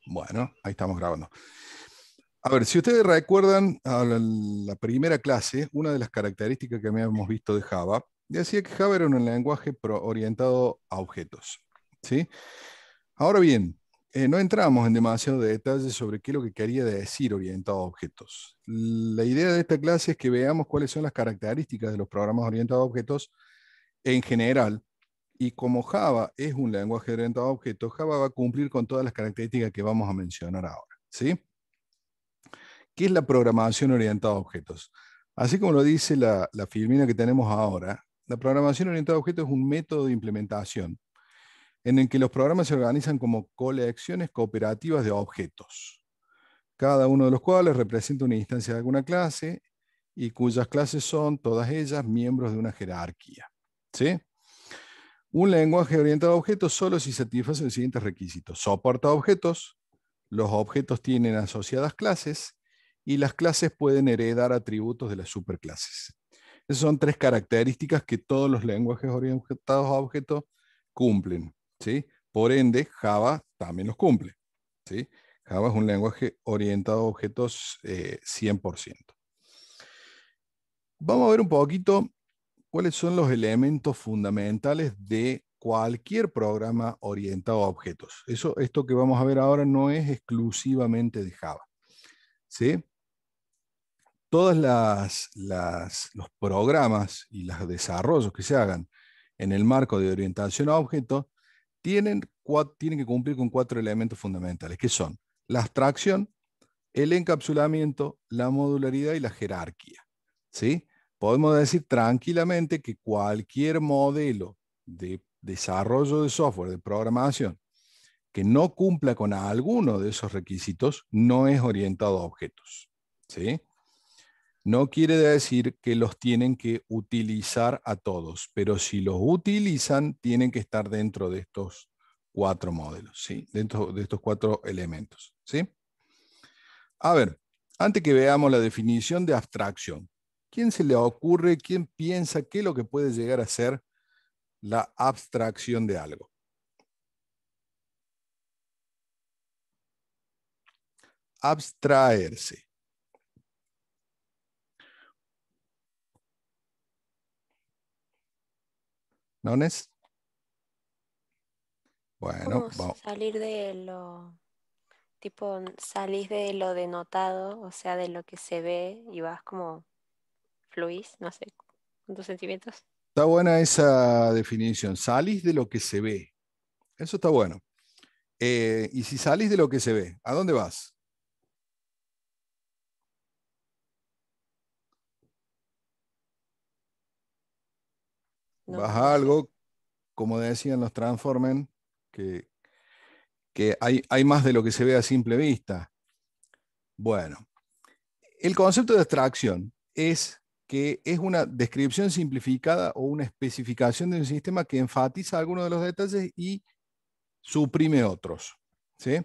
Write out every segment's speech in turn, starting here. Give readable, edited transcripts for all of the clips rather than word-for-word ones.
Bueno, ahí estamos grabando. A ver, si ustedes recuerdan a la primera clase, una de las características que habíamos visto de Java, decía que Java era un lenguaje orientado a objetos. ¿Sí? Ahora bien, no entramos en demasiado detalle sobre qué es lo que quería decir orientado a objetos. La idea de esta clase es que veamos cuáles son las características de los programas orientados a objetos en general. Y como Java es un lenguaje orientado a objetos, Java va a cumplir con todas las características que vamos a mencionar ahora. ¿Sí? ¿Qué es la programación orientada a objetos? Así como lo dice la filmina que tenemos ahora, la programación orientada a objetos es un método de implementación en el que los programas se organizan como colecciones cooperativas de objetos, cada uno de los cuales representa una instancia de alguna clase y cuyas clases son, todas ellas, miembros de una jerarquía. ¿Sí? Un lenguaje orientado a objetos solo si satisface los siguientes requisitos. Soporta objetos, los objetos tienen asociadas clases y las clases pueden heredar atributos de las superclases. Esas son tres características que todos los lenguajes orientados a objetos cumplen. ¿Sí? Por ende, Java también los cumple. ¿Sí? Java es un lenguaje orientado a objetos 100%. Vamos a ver un poquito cuáles son los elementos fundamentales de cualquier programa orientado a objetos. Esto que vamos a ver ahora no es exclusivamente de Java. ¿Sí? Todos los programas y los desarrollos que se hagan en el marco de orientación a objetos tienen que cumplir con cuatro elementos fundamentales, que son la abstracción, el encapsulamiento, la modularidad y la jerarquía. ¿Sí? Podemos decir tranquilamente que cualquier modelo de desarrollo de software, de programación, que no cumpla con alguno de esos requisitos, no es orientado a objetos. ¿Sí? No quiere decir que los tienen que utilizar a todos, pero si los utilizan, tienen que estar dentro de estos cuatro modelos, ¿sí? Dentro de estos cuatro elementos. ¿Sí? A ver, antes que veamos la definición de abstracción, ¿quién se le ocurre, quién piensa qué es lo que puede llegar a ser la abstracción de algo? Abstraerse. ¿No es? Bueno, Como vamos. salir de lo, tipo, salís de lo denotado, o sea, de lo que se ve y vas como fluís, no sé, con tus sentimientos. Está buena esa definición. Salís de lo que se ve. Eso está bueno. Y si salís de lo que se ve, ¿a dónde vas? Vas No, a no sé. algo, como decían los Transformers, que, que hay más de lo que se ve a simple vista. Bueno, el concepto de abstracción es que es una descripción simplificada o una especificación de un sistema que enfatiza algunos de los detalles y suprime otros. ¿Sí?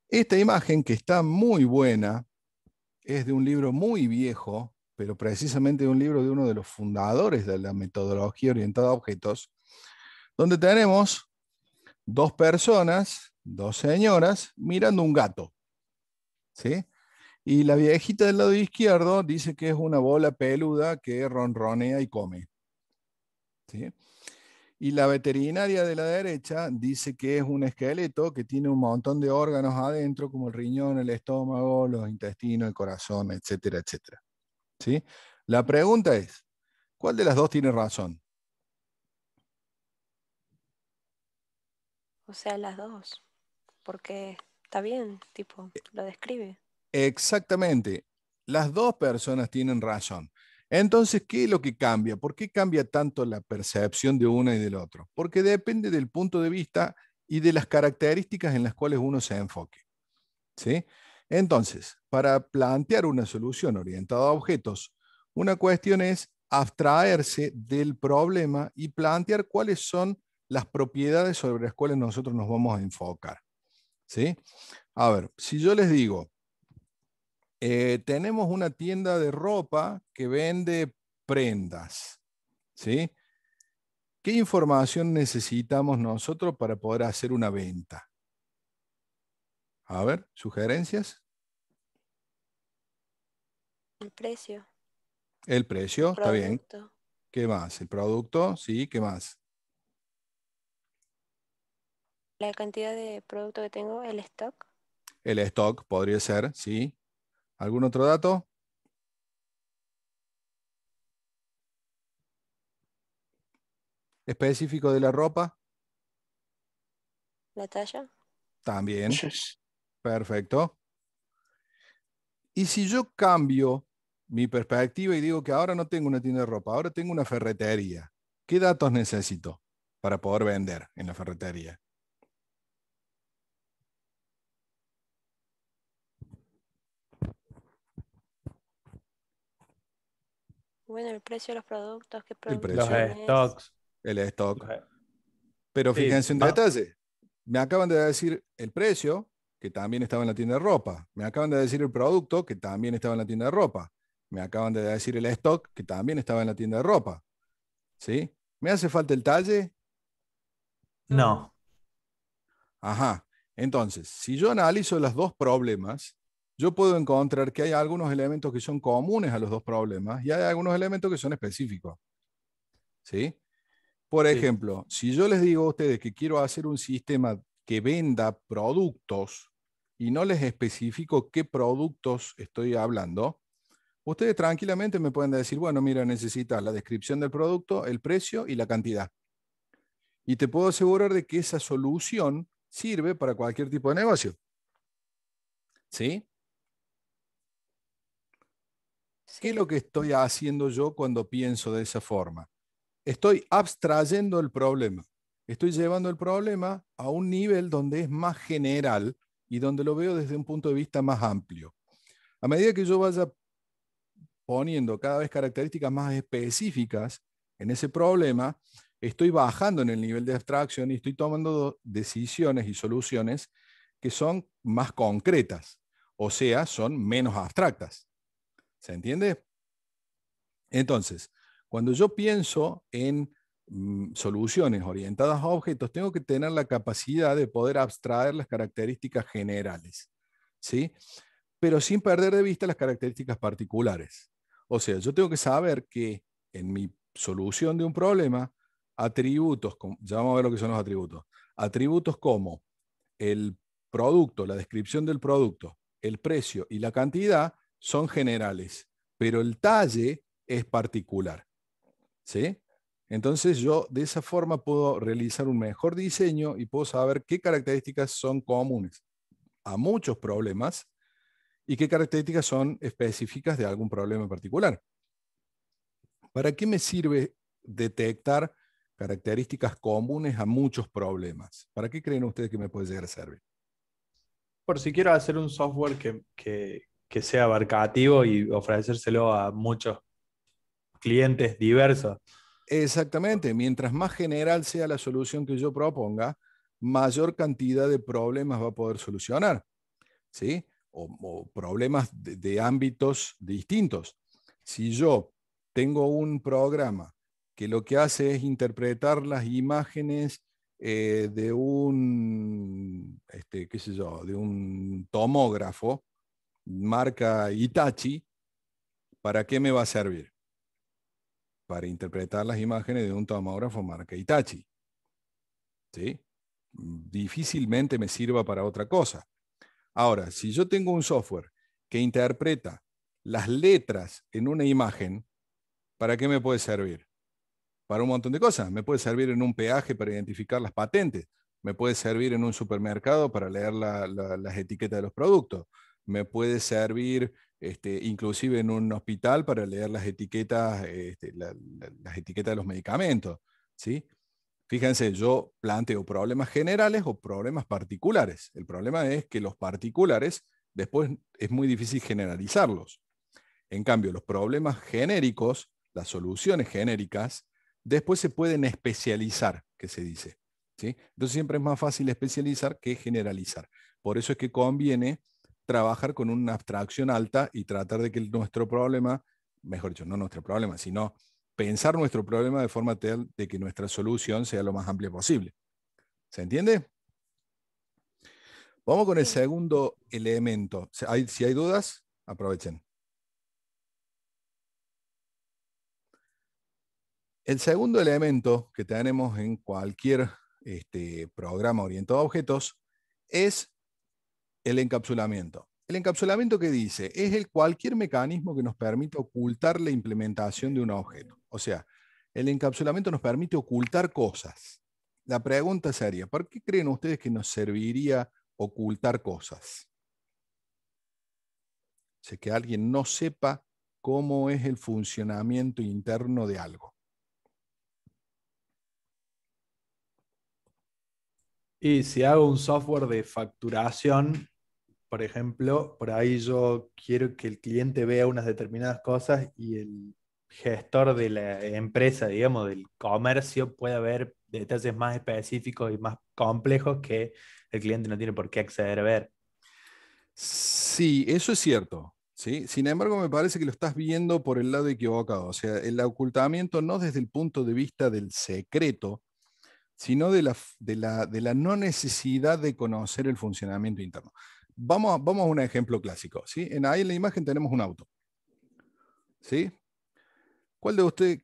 Esta imagen, que está muy buena, es de un libro muy viejo, pero precisamente de un libro de uno de los fundadores de la metodología orientada a objetos, donde tenemos dos personas, dos señoras, mirando un gato. ¿Sí? Y la viejita del lado izquierdo dice que es una bola peluda que ronronea y come. ¿Sí? Y la veterinaria de la derecha dice que es un esqueleto que tiene un montón de órganos adentro, como el riñón, el estómago, los intestinos, el corazón, etcétera, etcétera. ¿Sí? La pregunta es, ¿cuál de las dos tiene razón? O sea, las dos, porque está bien, tipo, lo describe. Exactamente, las dos personas tienen razón. Entonces, ¿qué es lo que cambia? ¿Por qué cambia tanto la percepción de uno y del otro? Porque depende del punto de vista y de las características en las cuales uno se enfoque. ¿Sí? Entonces, para plantear una solución orientada a objetos, una cuestión es abstraerse del problema y plantear cuáles son las propiedades sobre las cuales nosotros nos vamos a enfocar. ¿Sí? A ver, si yo les digo, tenemos una tienda de ropa que vende prendas, ¿sí? ¿Qué información necesitamos nosotros para poder hacer una venta? A ver, sugerencias. El precio, El el precio, está bien. producto, ¿Qué más? El producto, sí, ¿qué más? la cantidad de producto que tengo, el stock, El stock podría ser, sí. ¿Algún otro dato? Específico de la ropa, la talla. también. Perfecto. Y si yo cambio mi perspectiva y digo que ahora no tengo una tienda de ropa, ahora tengo una ferretería, ¿qué datos necesito para poder vender en la ferretería? Bueno, el precio de los productos, qué El Los producto precio, tenés. stocks. el stock. los e- Pero sí, fíjense un detalle. Me acaban de decir el precio, que también estaba en la tienda de ropa. Me acaban de decir el producto, que también estaba en la tienda de ropa. Me acaban de decir el stock, que también estaba en la tienda de ropa. ¿Sí? ¿Me hace falta el talle? No. no. Ajá. Entonces, si yo analizo los dos problemas, yo puedo encontrar que hay algunos elementos que son comunes a los dos problemas y hay algunos elementos que son específicos. ¿Sí? Por Sí. ejemplo, si yo les digo a ustedes que quiero hacer un sistema que venda productos y no les especifico qué productos estoy hablando, ustedes tranquilamente me pueden decir, bueno, mira, necesitas la descripción del producto, el precio y la cantidad. Y te puedo asegurar de que esa solución sirve para cualquier tipo de negocio. ¿Sí? ¿Qué es Sí, lo que estoy haciendo yo cuando pienso de esa forma? Estoy abstrayendo el problema. Estoy llevando el problema a un nivel donde es más general y donde lo veo desde un punto de vista más amplio. A medida que yo vaya poniendo cada vez características más específicas en ese problema, estoy bajando en el nivel de abstracción y estoy tomando decisiones y soluciones que son más concretas, o sea, son menos abstractas. ¿Se entiende? Entonces, cuando yo pienso en soluciones orientadas a objetos, tengo que tener la capacidad de poder abstraer las características generales, ¿sí? Pero sin perder de vista las características particulares. O sea, yo tengo que saber que en mi solución de un problema, atributos, ya vamos a ver lo que son los atributos, atributos como el producto, la descripción del producto, el precio y la cantidad son generales, pero el talle es particular. ¿Sí? Entonces yo de esa forma puedo realizar un mejor diseño y puedo saber qué características son comunes a muchos problemas y qué características son específicas de algún problema en particular. ¿Para qué me sirve detectar características comunes a muchos problemas? ¿Para qué creen ustedes que me puede llegar a servir? Por si quiero hacer un software que sea abarcativo y ofrecérselo a muchos clientes diversos. Exactamente, mientras más general sea la solución que yo proponga, mayor cantidad de problemas va a poder solucionar, ¿sí? O problemas de ámbitos distintos. Si yo tengo un programa que lo que hace es interpretar las imágenes de un, qué sé yo, de un tomógrafo, marca Hitachi, ¿para qué me va a servir? Para interpretar las imágenes de un tomógrafo marca Hitachi. ¿Sí? Difícilmente me sirva para otra cosa. Ahora, si yo tengo un software que interpreta las letras en una imagen, ¿para qué me puede servir? Para un montón de cosas. Me puede servir en un peaje para identificar las patentes. Me puede servir en un supermercado para leer las etiquetas de los productos. Me puede servir inclusive en un hospital para leer las etiquetas, las etiquetas de los medicamentos. ¿Sí? Fíjense, yo planteo problemas generales o problemas particulares. El problema es que los particulares después es muy difícil generalizarlos. En cambio, los problemas genéricos, las soluciones genéricas, después se pueden especializar, que se dice. ¿Sí? Entonces siempre es más fácil especializar que generalizar. Por eso es que conviene trabajar con una abstracción alta y tratar de que nuestro problema, mejor dicho, no nuestro problema, sino pensar nuestro problema de forma tal de que nuestra solución sea lo más amplia posible. ¿Se entiende? Vamos con el Sí. segundo elemento. Si hay dudas, aprovechen. El segundo elemento que tenemos en cualquier programa orientado a objetos es el encapsulamiento. El encapsulamiento, que dice, es cualquier mecanismo que nos permite ocultar la implementación de un objeto. O sea, el encapsulamiento nos permite ocultar cosas. La pregunta sería, ¿por qué creen ustedes que nos serviría ocultar cosas? O sea, que alguien no sepa cómo es el funcionamiento interno de algo. Y si hago un software de facturación, por ejemplo, por ahí yo quiero que el cliente vea unas determinadas cosas y el gestor de la empresa, digamos, del comercio, pueda ver detalles más específicos y más complejos que el cliente no tiene por qué acceder a ver. Sí, eso es cierto. ¿Sí? Sin embargo, me parece que lo estás viendo por el lado equivocado. O sea, el ocultamiento no desde el punto de vista del secreto, sino de la no necesidad de conocer el funcionamiento interno. Vamos a un ejemplo clásico. ¿Sí? Ahí en la imagen tenemos un auto. ¿Sí?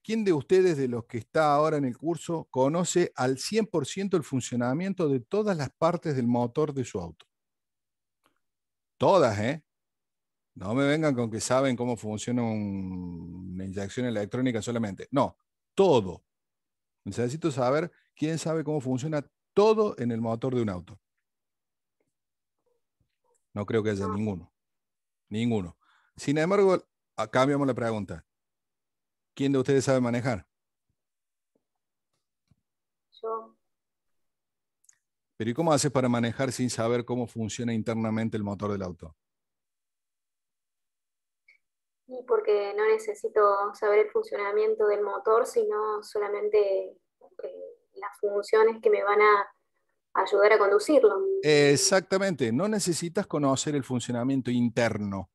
¿Quién de ustedes, de los que está ahora en el curso, conoce al 100% el funcionamiento de todas las partes del motor de su auto? Todas, ¿eh? No me vengan con que saben cómo funciona una inyección electrónica solamente. No, todo. Necesito saber quién sabe cómo funciona todo en el motor de un auto. No creo que haya No, ninguno. Ninguno. Sin embargo, cambiamos la pregunta. ¿Quién de ustedes sabe manejar? yo. Pero ¿y cómo haces para manejar sin saber cómo funciona internamente el motor del auto? Y porque no necesito saber el funcionamiento del motor, sino solamente las funciones que me van a ayudar a conducirlo. Exactamente. No necesitas conocer el funcionamiento interno.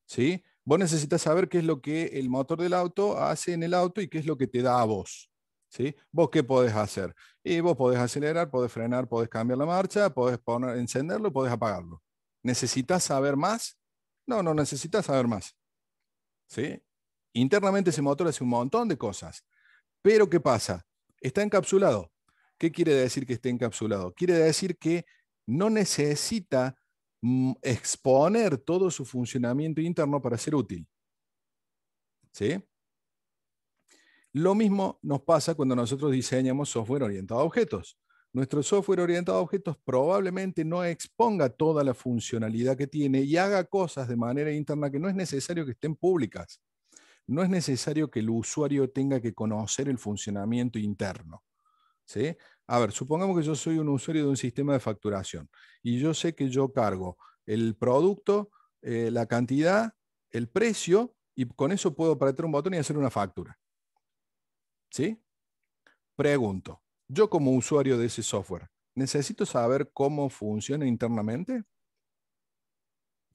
¿Sí? Vos necesitas saber qué es lo que el motor del auto hace en el auto y qué es lo que te da a vos. ¿Sí? ¿Vos qué podés hacer? Y vos podés acelerar, podés frenar, podés cambiar la marcha, podés encenderlo, podés apagarlo. ¿Necesitas saber más? No, no necesitas saber más. ¿Sí? Internamente ese motor hace un montón de cosas. Pero ¿qué pasa? Está encapsulado. ¿Qué quiere decir que esté encapsulado? Quiere decir que no necesita exponer todo su funcionamiento interno para ser útil. ¿Sí? Lo mismo nos pasa cuando nosotros diseñamos software orientado a objetos. Nuestro software orientado a objetos probablemente no exponga toda la funcionalidad que tiene y haga cosas de manera interna que no es necesario que estén públicas. No es necesario que el usuario tenga que conocer el funcionamiento interno. ¿Sí? A ver, supongamos que yo soy un usuario de un sistema de facturación y yo sé que yo cargo el producto, la cantidad, el precio, y con eso puedo apretar un botón y hacer una factura. ¿Sí? Pregunto, yo como usuario de ese software, ¿necesito saber cómo funciona internamente?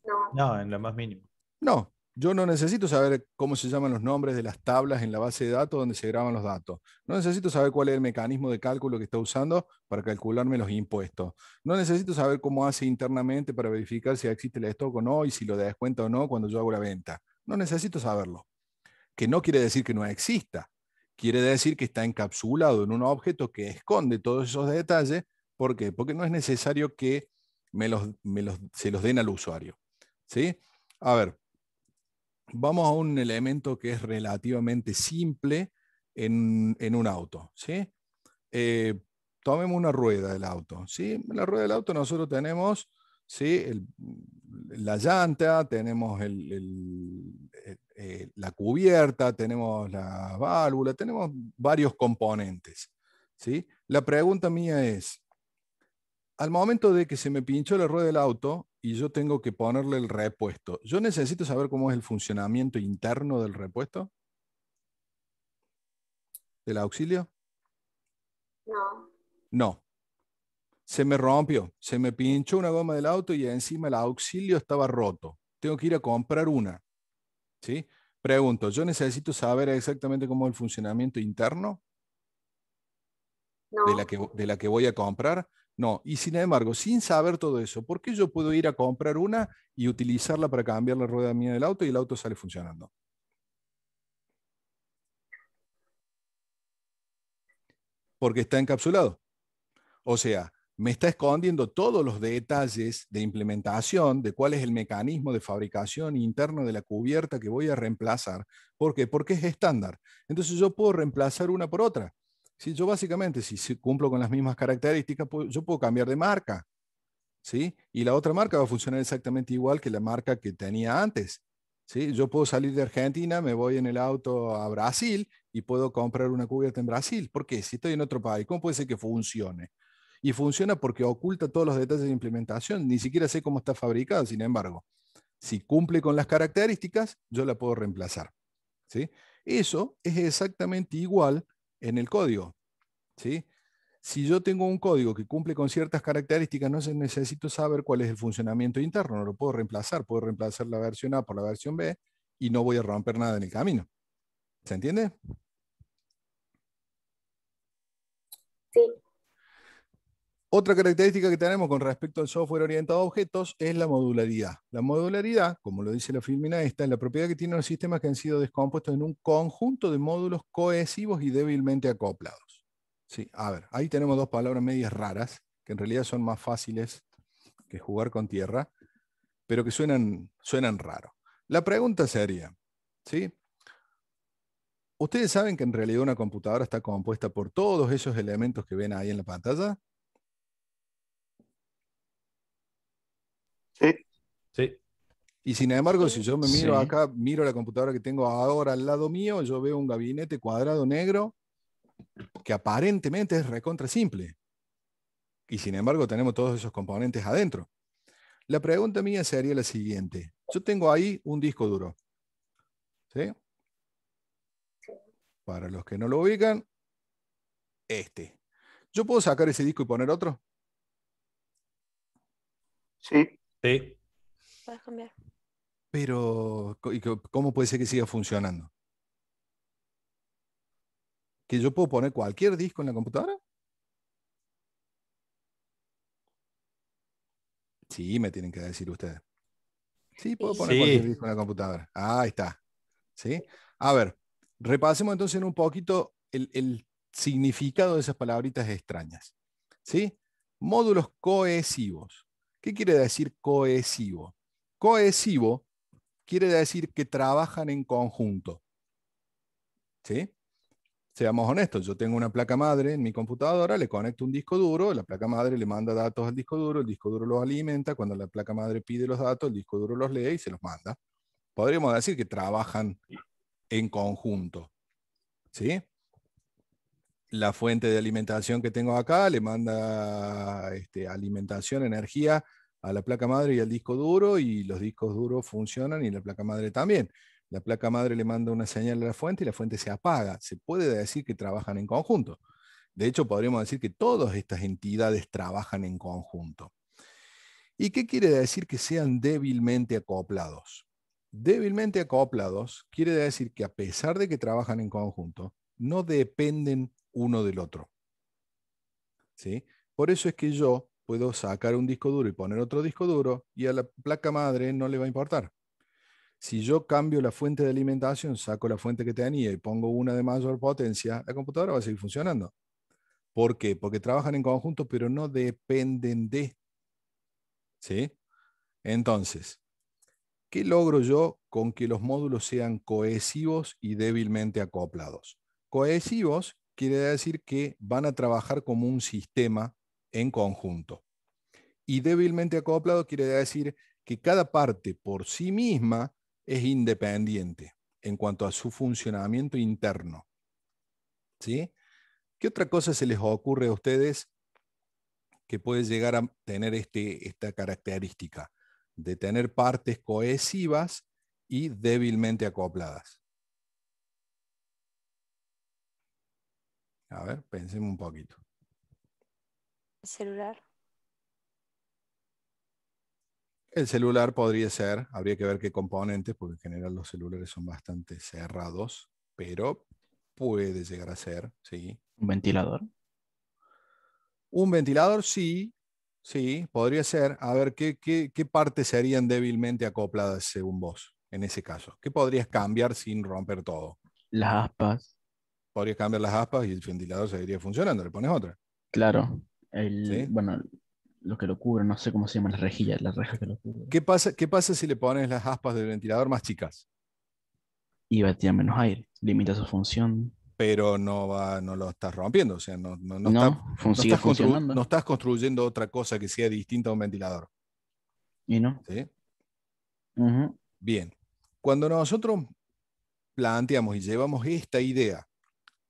No, No, en lo más mínimo. No, yo no necesito saber cómo se llaman los nombres de las tablas en la base de datos donde se graban los datos. No necesito saber cuál es el mecanismo de cálculo que está usando para calcularme los impuestos. No necesito saber cómo hace internamente para verificar si existe el stock o no y si lo descuenta o no cuando yo hago la venta. No necesito saberlo. Que no quiere decir que no exista. Quiere decir que está encapsulado en un objeto que esconde todos esos detalles. ¿Por qué? Porque no es necesario que se los den al usuario. ¿Sí? A ver, vamos a un elemento que es relativamente simple en un auto. ¿Sí? Eh, Tomemos una rueda del auto. ¿Sí? En la rueda del auto nosotros tenemos, ¿sí? La llanta, tenemos la cubierta, tenemos la válvula, tenemos varios componentes. ¿Sí? La pregunta mía es, al momento de que se me pinchó la rueda del auto y yo tengo que ponerle el repuesto, ¿yo necesito saber cómo es el funcionamiento interno del repuesto? ¿Del auxilio? no. No. Se me rompió, se me pinchó una goma del auto y encima el auxilio estaba roto. Tengo que ir a comprar una. ¿Sí? Pregunto, ¿yo necesito saber exactamente cómo es el funcionamiento interno? No, de la que voy a comprar. No, y sin embargo, sin saber todo eso, ¿por qué yo puedo ir a comprar una y utilizarla para cambiar la rueda mía del auto y el auto sale funcionando? Porque está encapsulado. O sea, me está escondiendo todos los detalles de implementación de cuál es el mecanismo de fabricación interno de la cubierta que voy a reemplazar. ¿Por qué? Porque es estándar. Entonces yo puedo reemplazar una por otra. Si yo básicamente, si cumplo con las mismas características, yo puedo cambiar de marca. ¿Sí? Y la otra marca va a funcionar exactamente igual que la marca que tenía antes. ¿Sí? Yo puedo salir de Argentina, me voy en el auto a Brasil y puedo comprar una cubierta en Brasil. ¿Por qué? Si estoy en otro país, ¿cómo puede ser que funcione? Y funciona porque oculta todos los detalles de implementación. Ni siquiera sé cómo está fabricada, sin embargo. Si cumple con las características, yo la puedo reemplazar. ¿Sí? Eso es exactamente igual en el código. ¿Sí? Si yo tengo un código que cumple con ciertas características, no necesito saber cuál es el funcionamiento interno, no lo puedo reemplazar la versión A por la versión B y no voy a romper nada en el camino. ¿Se entiende? sí, Otra característica que tenemos con respecto al software orientado a objetos es la modularidad. La modularidad, como lo dice la filmina esta, es la propiedad que tienen los sistemas que han sido descompuestos en un conjunto de módulos cohesivos y débilmente acoplados. Sí, a ver, ahí tenemos dos palabras medias raras, que en realidad son más fáciles que jugar con tierra, pero que suenan raro. La pregunta sería, ¿sí? ¿Ustedes saben que en realidad una computadora está compuesta por todos esos elementos que ven ahí en la pantalla? Sí, Sí, Y sin embargo, si Sí. yo me miro sí, acá, miro la computadora que tengo ahora al lado mío, yo veo un gabinete cuadrado negro que aparentemente es recontra simple. Y sin embargo, tenemos todos esos componentes adentro. La pregunta mía sería la siguiente. Yo tengo ahí un disco duro. ¿Sí? Para los que no lo ubican, este. ¿Yo puedo sacar ese disco y poner otro? sí. sí. Puedes cambiar. Pero, ¿cómo puede ser que siga funcionando? ¿Que yo puedo poner cualquier disco en la computadora? Sí, me tienen que decir ustedes. Sí, puedo Sí. poner cualquier Sí, disco en la computadora. Ahí está. ¿Sí? A ver, repasemos entonces un poquito el significado de esas palabritas extrañas. ¿Sí? Módulos cohesivos. ¿Qué quiere decir cohesivo? Cohesivo quiere decir que trabajan en conjunto. ¿Sí? Seamos honestos, yo tengo una placa madre en mi computadora, le conecto un disco duro, la placa madre le manda datos al disco duro, el disco duro los alimenta, cuando la placa madre pide los datos, el disco duro los lee y se los manda. Podríamos decir que trabajan en conjunto. ¿Sí? La fuente de alimentación que tengo acá le manda alimentación, energía a la placa madre y al disco duro, y los discos duros funcionan y la placa madre también. La placa madre le manda una señal a la fuente y la fuente se apaga. Se puede decir que trabajan en conjunto. De hecho, podríamos decir que todas estas entidades trabajan en conjunto. ¿Y qué quiere decir que sean débilmente acoplados? Débilmente acoplados quiere decir que a pesar de que trabajan en conjunto, no dependen uno del otro. ¿Sí? Por eso es que yo puedo sacar un disco duro y poner otro disco duro y a la placa madre no le va a importar. Si yo cambio la fuente de alimentación, saco la fuente que tenía y pongo una de mayor potencia, la computadora va a seguir funcionando. ¿Por qué? Porque trabajan en conjunto, pero no dependen de. ¿Sí? Entonces, ¿qué logro yo con que los módulos sean cohesivos y débilmente acoplados? Cohesivos quiere decir que van a trabajar como un sistema en conjunto. Y débilmente acoplado quiere decir que cada parte por sí misma es independiente en cuanto a su funcionamiento interno. ¿Sí? ¿Qué otra cosa se les ocurre a ustedes que puede llegar a tener esta característica de tener partes cohesivas y débilmente acopladas? A ver, pensemos un poquito. El celular. El celular podría ser, habría que ver qué componentes, porque en general los celulares son bastante cerrados, pero puede llegar a ser, sí. Un ventilador. Un ventilador, sí, sí, podría ser. A ver, ¿qué partes serían débilmente acopladas según vos, en ese caso? ¿Qué podrías cambiar sin romper todo? Las aspas, Podrías cambiar las aspas y el ventilador seguiría funcionando, le pones otra, claro. ¿sí? Bueno, lo que lo cubre, no sé cómo se llama la rejilla, la reja que lo cubre. ¿Qué pasa si le pones las aspas del ventilador más chicas? Y batía menos aire, limita su función. Pero no lo estás rompiendo, o sea, No, sigue no funcionando. estás construyendo otra cosa que sea distinta a un ventilador, Y no. ¿sí? Ujú. Bien, cuando nosotros planteamos y llevamos esta idea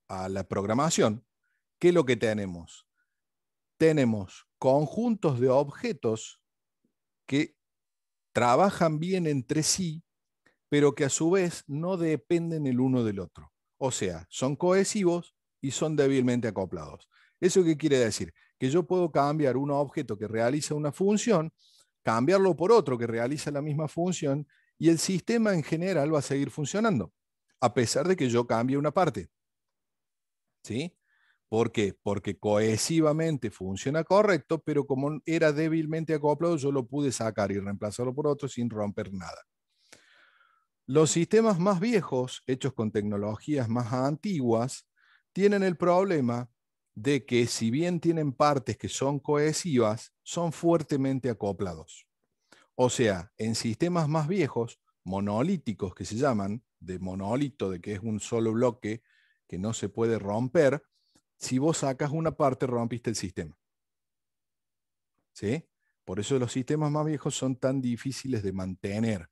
a la programación, ¿qué es lo que tenemos? Tenemos conjuntos de objetos que trabajan bien entre sí, pero que a su vez no dependen el uno del otro. O sea, son cohesivos y son débilmente acoplados. ¿Eso qué quiere decir? Que yo puedo cambiar un objeto que realiza una función, cambiarlo por otro que realiza la misma función y el sistema en general va a seguir funcionando, a pesar de que yo cambie una parte. ¿Sí? ¿Por qué? Porque cohesivamente funciona correcto, pero como era débilmente acoplado, yo lo pude sacar y reemplazarlo por otro sin romper nada. Los sistemas más viejos, hechos con tecnologías más antiguas, tienen el problema de que si bien tienen partes que son cohesivas, son fuertemente acoplados. O sea, en sistemas más viejos, monolíticos que se llaman, de monolito, de que es un solo bloque que no se puede romper, si vos sacas una parte, rompiste el sistema. ¿Sí? Por eso los sistemas más viejos son tan difíciles de mantener.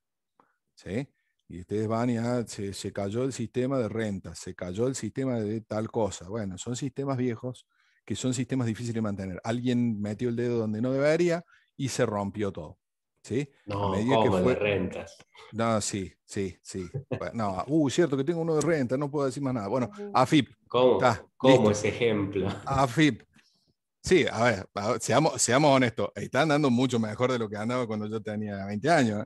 ¿Sí? Y ustedes van y se cayó el sistema de renta, se cayó el sistema de tal cosa. Bueno, son sistemas viejos que son sistemas difíciles de mantener. Alguien metió el dedo donde no debería y se rompió todo. ¿Sí? A No, medida que ¿cómo de fue... rentas? No, sí, sí, sí. No, cierto que tengo uno de renta, no puedo decir más nada. Bueno, Ujú. AFIP, está, ¿Cómo listo. ese ejemplo? AFIP. Sí, a ver, seamos honestos, está andando mucho mejor de lo que andaba cuando yo tenía 20 años. ¿Eh?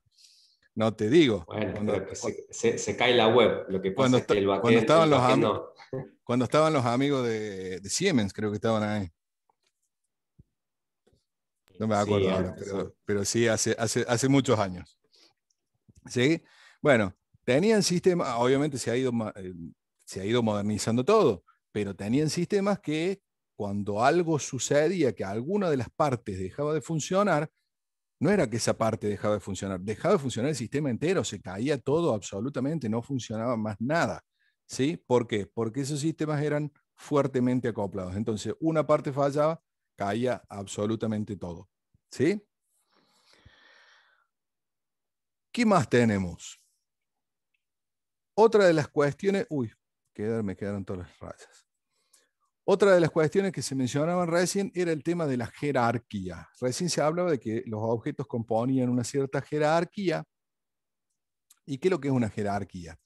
No te digo. Bueno, pero que se cae la web. Lo que Cuando, pasa es que cuando el estaban backend no. cuando estaban los amigos de Siemens, creo que estaban ahí. No me Sí, acuerdo ahora, antes, sí. pero sí, hace muchos años. ¿Sí? Bueno, tenían sistemas, obviamente se ha ido modernizando todo, pero tenían sistemas que cuando algo sucedía, que alguna de las partes dejaba de funcionar, no era que esa parte dejaba de funcionar el sistema entero, se caía todo absolutamente, no funcionaba más nada. ¿Sí? ¿Por qué? Porque esos sistemas eran fuertemente acoplados. Entonces, una parte fallaba, caía absolutamente todo. ¿Sí? ¿Qué más tenemos? Otra de las cuestiones, me quedaron todas las rayas. Otra de las cuestiones que se mencionaban recién era el tema de la jerarquía. Recién se hablaba de que los objetos componían una cierta jerarquía. ¿Y qué es lo que es una jerarquía?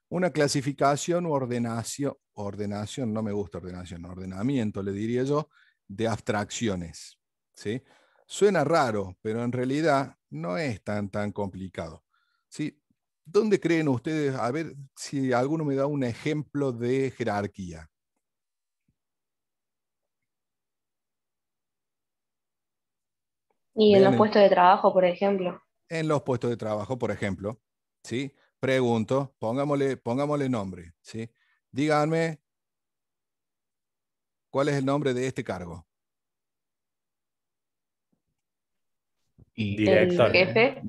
Una clasificación o ordenación, no me gusta ordenación, ordenamiento, le diría yo, de abstracciones. ¿Sí? Suena raro, pero en realidad no es tan complicado. ¿Sí? ¿Dónde creen ustedes? A ver si alguno me da un ejemplo de jerarquía. Y en Vean los puestos de trabajo, por ejemplo. en los puestos de trabajo, por ejemplo. ¿Sí? Pregunto, pongámosle nombre. ¿Sí? Díganme, ¿cuál es el nombre de este cargo? Y El Director. jefe,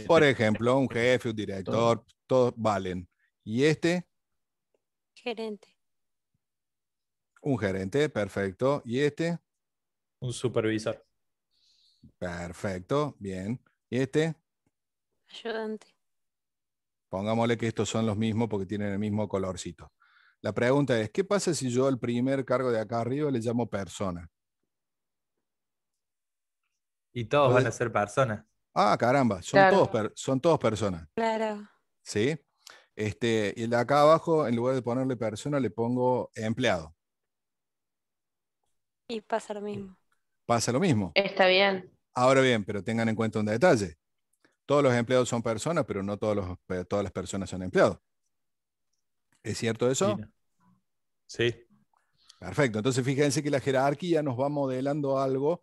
Por ejemplo, un jefe, un director, todos valen. Y este, Gerente. un gerente, perfecto. Y este, Un supervisor. perfecto, bien. Y este, Ayudante. pongámosle que estos son los mismos porque tienen el mismo colorcito. La pregunta es, ¿qué pasa si yo al primer cargo de acá arriba le llamo persona? Y todos van Entonces, a ser personas. caramba, claro. son todos personas. Claro. ¿Sí? Y el de acá abajo, en lugar de ponerle persona, le pongo empleado. Y pasa lo mismo. Pasa lo mismo. Está bien. Ahora bien, pero tengan en cuenta un detalle. Todos los empleados son personas, pero no todas las personas son empleados. ¿Es cierto Y eso? no. Sí. Perfecto. Entonces fíjense que la jerarquía nos va modelando algo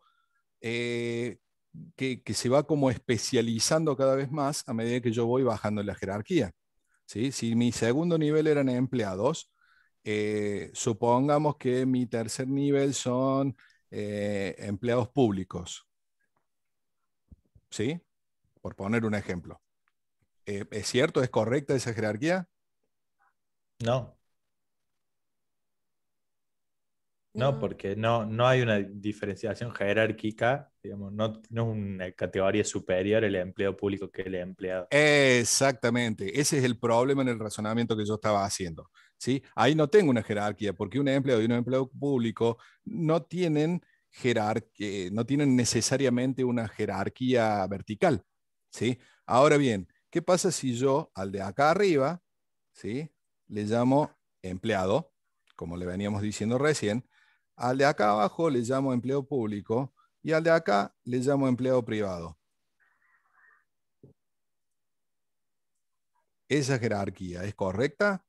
que se va como especializando cada vez más a medida que yo voy bajando en la jerarquía. ¿Sí? Si mi segundo nivel eran empleados, supongamos que mi tercer nivel son empleados públicos. ¿Sí? Por poner un ejemplo. ¿Es cierto? ¿Es correcta esa jerarquía? No, no, No, porque no hay una diferenciación jerárquica, digamos, no es una categoría superior el empleo público que el empleado. Exactamente, ese es el problema en el razonamiento que yo estaba haciendo. ¿Sí? Ahí no tengo una jerarquía, porque un empleado y un empleado público no tienen no tienen necesariamente una jerarquía vertical. ¿Sí? Ahora bien, ¿qué pasa si yo al de acá arriba, ¿sí? le llamo empleado, como le veníamos diciendo recién, al de acá abajo le llamo empleo público y al de acá le llamo empleado privado? ¿Esa jerarquía es correcta?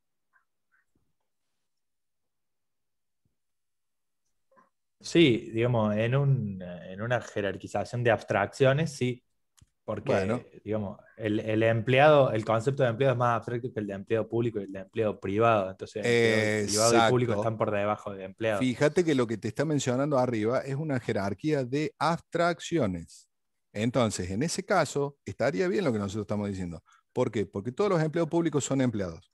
Sí, digamos, en una jerarquización de abstracciones, sí, Bueno, porque, digamos, el empleado, el concepto de empleado es más abstracto que el de empleo público y el de empleo privado. Entonces, empleo privado y público exacto. están por debajo de empleado. Fíjate que lo que te está mencionando arriba es una jerarquía de abstracciones. Entonces, en ese caso, estaría bien lo que nosotros estamos diciendo. ¿Por qué? Porque todos los empleados públicos son empleados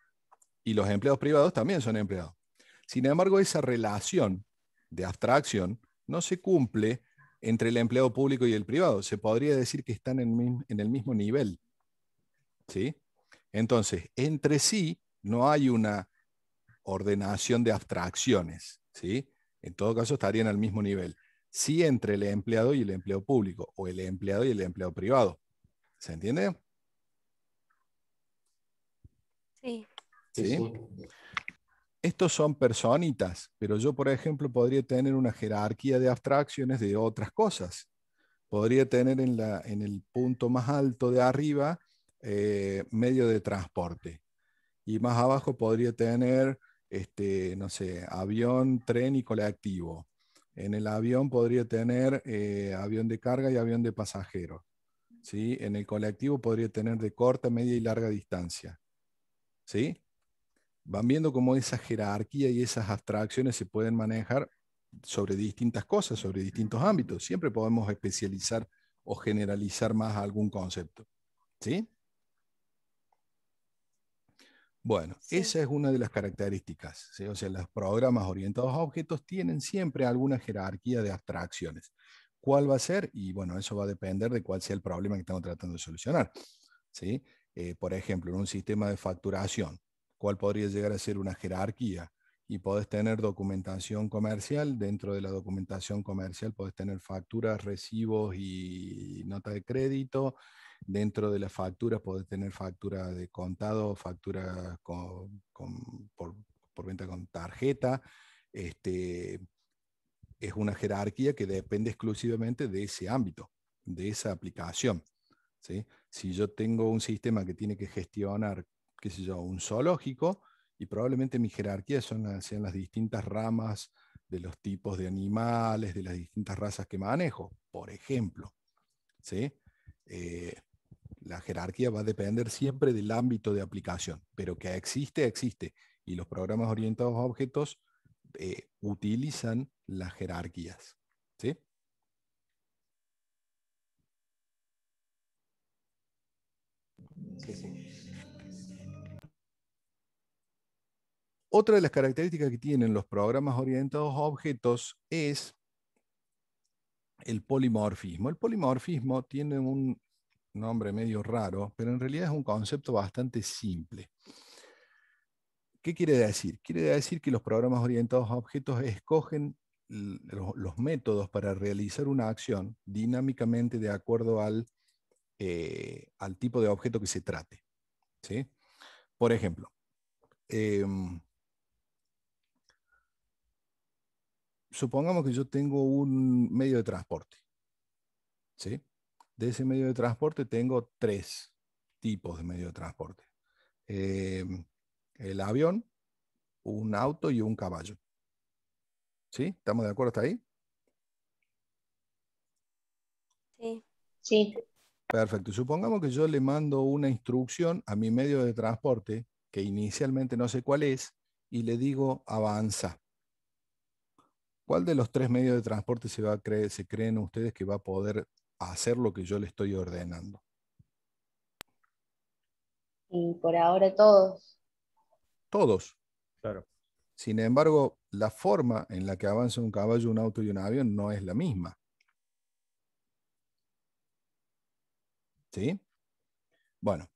y los empleados privados también son empleados. Sin embargo, esa relación de abstracción no se cumple entre el empleado público y el privado. Se podría decir que están en el mismo nivel. ¿Sí? Entonces, entre sí no hay una ordenación de abstracciones, ¿sí? En todo caso estarían al mismo nivel. Sí entre el empleado y el empleado público, o el empleado y el empleado privado. ¿Se entiende? sí. Sí, ¿Sí? sí. Estos son personitas, pero yo, por ejemplo, podría tener una jerarquía de abstracciones de otras cosas. Podría tener en el punto más alto de arriba medio de transporte. Y más abajo podría tener, no sé, avión, tren y colectivo. En el avión podría tener avión de carga y avión de pasajeros. ¿Sí? En el colectivo podría tener de corta, media y larga distancia. ¿Sí? Van viendo cómo esa jerarquía y esas abstracciones se pueden manejar sobre distintas cosas, sobre distintos ámbitos. Siempre podemos especializar o generalizar más algún concepto. ¿Sí? Bueno, Sí. esa es una de las características, ¿sí? O sea, los programas orientados a objetos tienen siempre alguna jerarquía de abstracciones. ¿Cuál va a ser? Y bueno, eso va a depender de cuál sea el problema que estamos tratando de solucionar. ¿Sí? Por ejemplo, en un sistema de facturación, ¿cuál podría llegar a ser una jerarquía? Y podés tener documentación comercial. Dentro de la documentación comercial podés tener facturas, recibos y nota de crédito. Dentro de las facturas podés tener factura de contado, factura por venta con tarjeta. Este, es una jerarquía que depende exclusivamente de ese ámbito, de esa aplicación. ¿Sí? Si yo tengo un sistema que tiene que gestionar, qué sé yo, un zoológico, y probablemente mi jerarquía sean las distintas ramas de los tipos de animales, de las distintas razas que manejo, por ejemplo. ¿Sí? Eh, la jerarquía va a depender siempre del ámbito de aplicación, pero que existe, existe. Y los programas orientados a objetos utilizan las jerarquías. ¿Sí? Sí, sí. Otra de las características que tienen los programas orientados a objetos es el polimorfismo. El polimorfismo tiene un nombre medio raro, pero en realidad es un concepto bastante simple. ¿Qué quiere decir? Quiere decir que los programas orientados a objetos escogen los métodos para realizar una acción dinámicamente de acuerdo al tipo de objeto que se trate. ¿Sí? Por ejemplo, supongamos que yo tengo un medio de transporte. ¿Sí? De ese medio de transporte tengo tres tipos de medio de transporte. Eh, el avión, un auto y un caballo. ¿Sí? ¿Estamos de acuerdo hasta ahí? Sí. Sí. Perfecto. Supongamos que yo le mando una instrucción a mi medio de transporte, que inicialmente no sé cuál es, y le digo avanza. ¿Cuál de los tres medios de transporte se creen ustedes que va a poder hacer lo que yo le estoy ordenando? Y por ahora todos. Todos. Claro. Sin embargo, la forma en la que avanza un caballo, un auto y un avión no es la misma. ¿Sí? Bueno,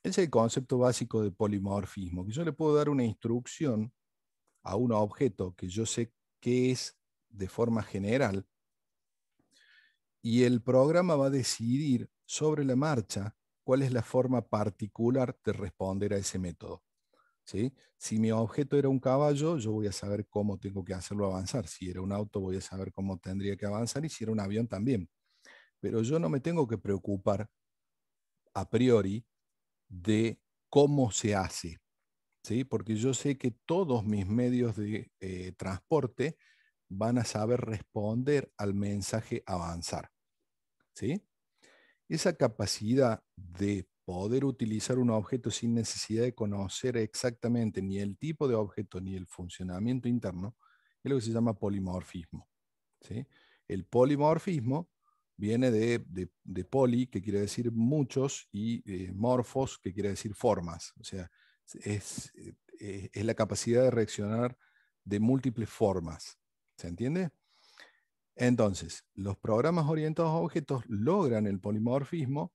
ese es el concepto básico de polimorfismo, que yo le puedo dar una instrucción a un objeto que yo sé qué es de forma general, y el programa va a decidir sobre la marcha cuál es la forma particular de responder a ese método. ¿Sí? Si mi objeto era un caballo, yo voy a saber cómo tengo que hacerlo avanzar. Si era un auto, voy a saber cómo tendría que avanzar, y si era un avión también. Pero yo no me tengo que preocupar a priori de cómo se hace, ¿sí? Porque yo sé que todos mis medios de transporte van a saber responder al mensaje avanzar, ¿sí? Esa capacidad de poder utilizar un objeto sin necesidad de conocer exactamente ni el tipo de objeto ni el funcionamiento interno es lo que se llama polimorfismo, ¿sí? El polimorfismo viene de poli, que quiere decir muchos, y morfos, que quiere decir formas. O sea, es la capacidad de reaccionar de múltiples formas. ¿Se entiende? Entonces, los programas orientados a objetos logran el polimorfismo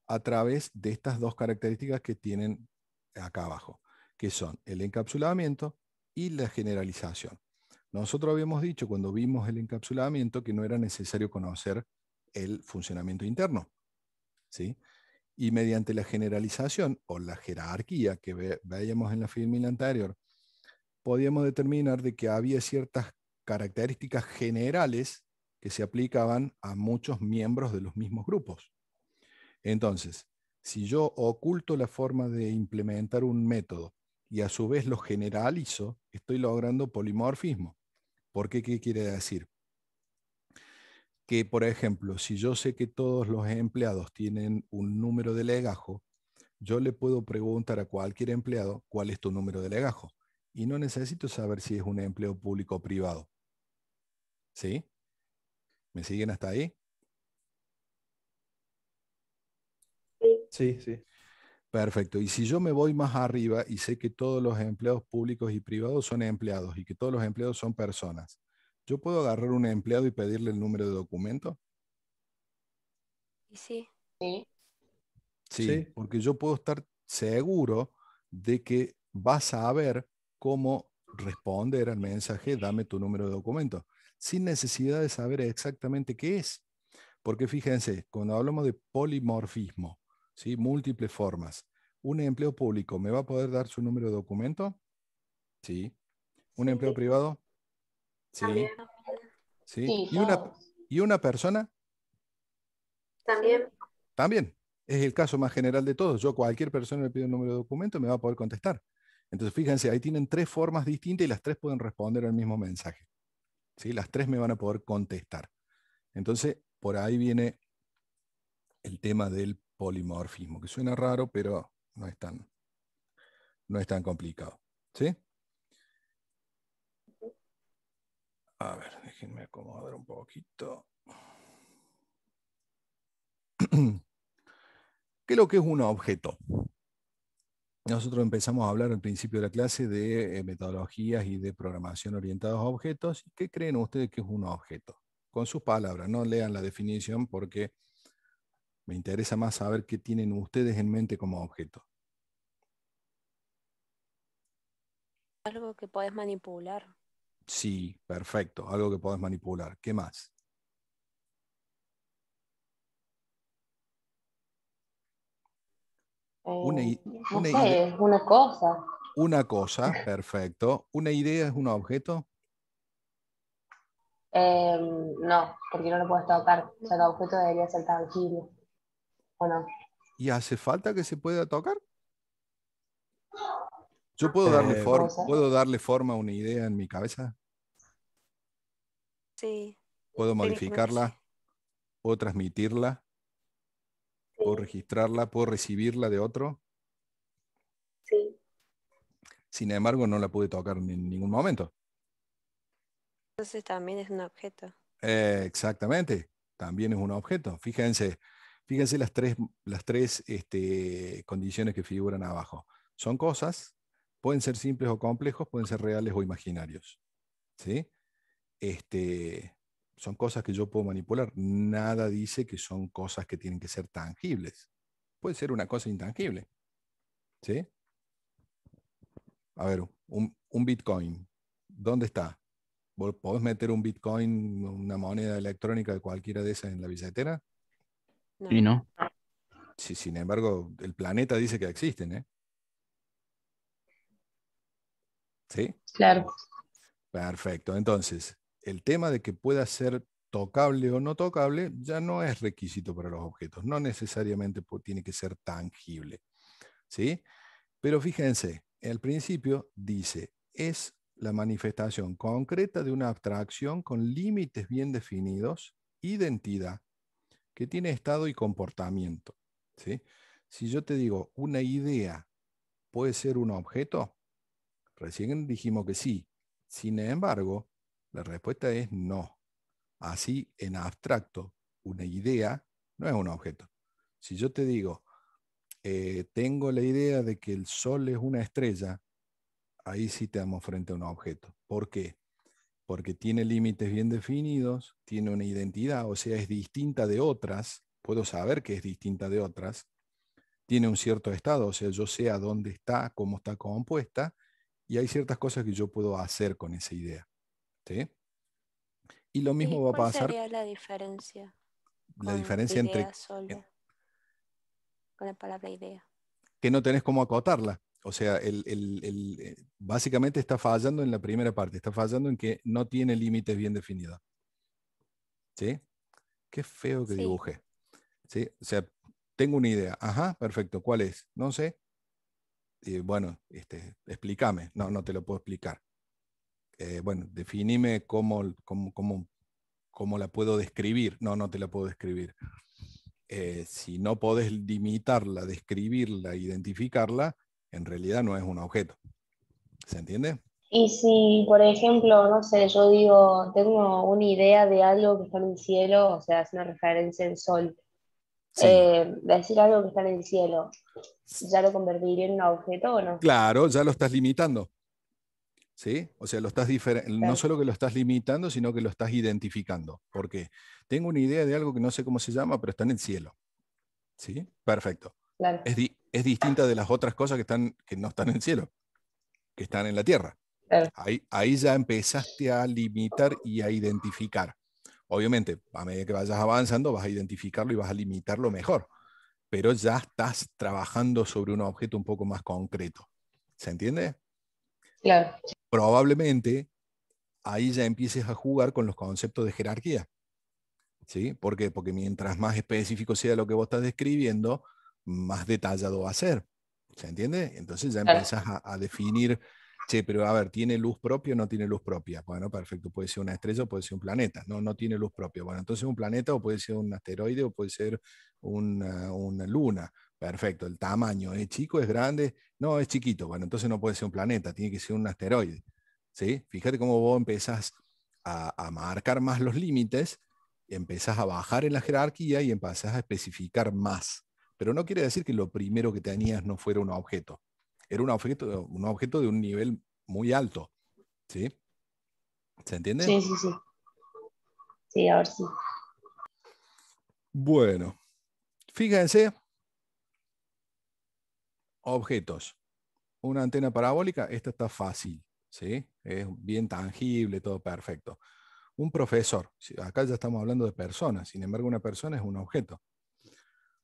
a través de estas dos características que tienen acá abajo, que son el encapsulamiento y la generalización. Nosotros habíamos dicho cuando vimos el encapsulamiento que no era necesario conocer el funcionamiento interno, ¿sí? Y mediante la generalización o la jerarquía que veíamos en la fila anterior, podíamos determinar de que había ciertas características generales que se aplicaban a muchos miembros de los mismos grupos. Entonces, si yo oculto la forma de implementar un método y a su vez lo generalizo, estoy logrando polimorfismo. ¿Por qué? ¿Qué quiere decir? Que, por ejemplo, si yo sé que todos los empleados tienen un número de legajo, yo le puedo preguntar a cualquier empleado cuál es tu número de legajo. Y no necesito saber si es un empleo público o privado. ¿Sí? ¿Me siguen hasta ahí? Sí, sí. Perfecto. Y si yo me voy más arriba y sé que todos los empleados públicos y privados son empleados y que todos los empleados son personas, ¿yo puedo agarrar un empleado y pedirle el número de documento? Y sí. Sí. Sí, Sí. porque yo puedo estar seguro de que vas a ver cómo responder al mensaje, dame tu número de documento, sin necesidad de saber exactamente qué es. Porque fíjense, cuando hablamos de polimorfismo, ¿sí? Múltiples formas, ¿un empleo público me va a poder dar su número de documento? Sí. ¿Un empleo Sí, privado? Sí. también. ¿Sí? Sí, todos. ¿Y una persona? Sí. También. También. Es el caso más general de todos. Yo a cualquier persona le pido un número de documento y me va a poder contestar. Entonces, fíjense, ahí tienen tres formas distintas y las tres pueden responder al mismo mensaje. ¿Sí? Las tres me van a poder contestar. Entonces, por ahí viene el tema del polimorfismo, que suena raro, pero no es tan complicado. ¿Sí? A ver, déjenme acomodar un poquito. ¿Qué es lo que es un objeto? Nosotros empezamos a hablar al principio de la clase de metodologías y de programación orientadas a objetos. ¿Qué creen ustedes que es un objeto? Con sus palabras, no lean la definición porque me interesa más saber qué tienen ustedes en mente como objeto. Algo que podés manipular. Sí, perfecto, algo que podés manipular. ¿Qué más? Una, No una, sé, es una cosa. una cosa, perfecto. ¿Una idea es un objeto? No, porque no lo puedes tocar. O sea, el objeto debería ser tangible. ¿O no? ¿Y hace falta que se pueda tocar? ¿Yo Puede ser. puedo darle forma a una idea en mi cabeza? Sí, Puedo creo que sí. modificarla, puedo transmitirla, puedo Sí, registrarla, puedo recibirla de otro. sí, Sin embargo, no la pude tocar en ningún momento. Entonces también es un objeto. Exactamente, también es un objeto. Fíjense las tres condiciones que figuran abajo. Son cosas, pueden ser simples o complejos, pueden ser reales o imaginarios. ¿Sí? Son cosas que yo puedo manipular. Nada dice que son cosas que tienen que ser tangibles. Puede ser una cosa intangible. ¿Sí? A ver, un Bitcoin, ¿dónde está? ¿Vos podés meter un Bitcoin, una moneda electrónica de cualquiera de esas en la billetera? Y No. no. Sí, sin embargo, el planeta dice que existen, ¿eh? ¿Sí? Claro. Perfecto. Entonces, el tema de que pueda ser tocable o no tocable ya no es requisito para los objetos. No necesariamente tiene que ser tangible. ¿Sí? Pero fíjense, al principio dice, es la manifestación concreta de una abstracción con límites bien definidos, identidad, que tiene estado y comportamiento. ¿Sí? Si yo te digo, una idea puede ser un objeto, recién dijimos que sí. Sin embargo, la respuesta es no. Así, en abstracto, una idea no es un objeto. Si yo te digo, tengo la idea de que el Sol es una estrella, ahí sí estamos frente a un objeto. ¿Por qué? Porque tiene límites bien definidos, tiene una identidad, o sea, es distinta de otras, puedo saber que es distinta de otras, tiene un cierto estado, o sea, yo sé a dónde está, cómo está compuesta, y hay ciertas cosas que yo puedo hacer con esa idea. ¿Sí? Y lo ¿Y mismo va a cuál pasar, sería la diferencia la con diferencia idea entre solo, con la palabra idea? que no tenés cómo acotarla. O sea, básicamente está fallando en la primera parte, está fallando en que no tiene límites bien definidos. ¿Sí? Qué feo que Sí, dibuje. ¿Sí? O sea, tengo una idea. Ajá, perfecto. ¿Cuál es? No sé. Bueno, explícame. No, no te lo puedo explicar. Bueno, definime cómo la puedo describir. No, no te la puedo describir. Si no podés limitarla, describirla, identificarla, en realidad no es un objeto. ¿Se entiende? Y si, por ejemplo, no sé, yo digo, tengo una idea de algo que está en el cielo, o sea, es una referencia al sol, Sí. decir algo que está en el cielo, ¿ya lo convertiría en un objeto o no? Claro, ya lo estás limitando. ¿Sí? O sea, no Claro, solo que lo estás limitando, sino que lo estás identificando. Porque tengo una idea de algo que no sé cómo se llama, pero está en el cielo. ¿Sí? Perfecto. claro, Es distinta de las otras cosas que no están en el cielo, que están en la tierra. claro, Ahí ya empezaste a limitar y a identificar. Obviamente, a medida que vayas avanzando, vas a identificarlo y vas a limitarlo mejor, pero ya estás trabajando sobre un objeto un poco más concreto. ¿Se entiende? claro, Probablemente ahí ya empieces a jugar con los conceptos de jerarquía. ¿Sí? ¿Por qué? Porque mientras más específico sea lo que vos estás describiendo, más detallado va a ser. ¿Se entiende? Entonces ya claro, empezás a definir, che, pero a ver, ¿tiene luz propia o no tiene luz propia? Bueno, perfecto, puede ser una estrella o puede ser un planeta. No, no tiene luz propia. Bueno, entonces un planeta o puede ser un asteroide o puede ser una luna. Perfecto, el tamaño, ¿es chico, es grande? No, es chiquito. Bueno, entonces no puede ser un planeta, tiene que ser un asteroide. ¿Sí? Fíjate cómo vos empezás a marcar más los límites, empezás a bajar en la jerarquía y empezás a especificar más. Pero no quiere decir que lo primero que tenías no fuera un objeto. Era un objeto de un nivel muy alto. ¿Sí? ¿Se entiende? sí, sí, sí, sí, a ver si. Bueno, fíjense, objetos. Una antena parabólica, esta está fácil. ¿Sí? Es bien tangible, todo perfecto. Un profesor, acá ya estamos hablando de personas, sin embargo una persona es un objeto.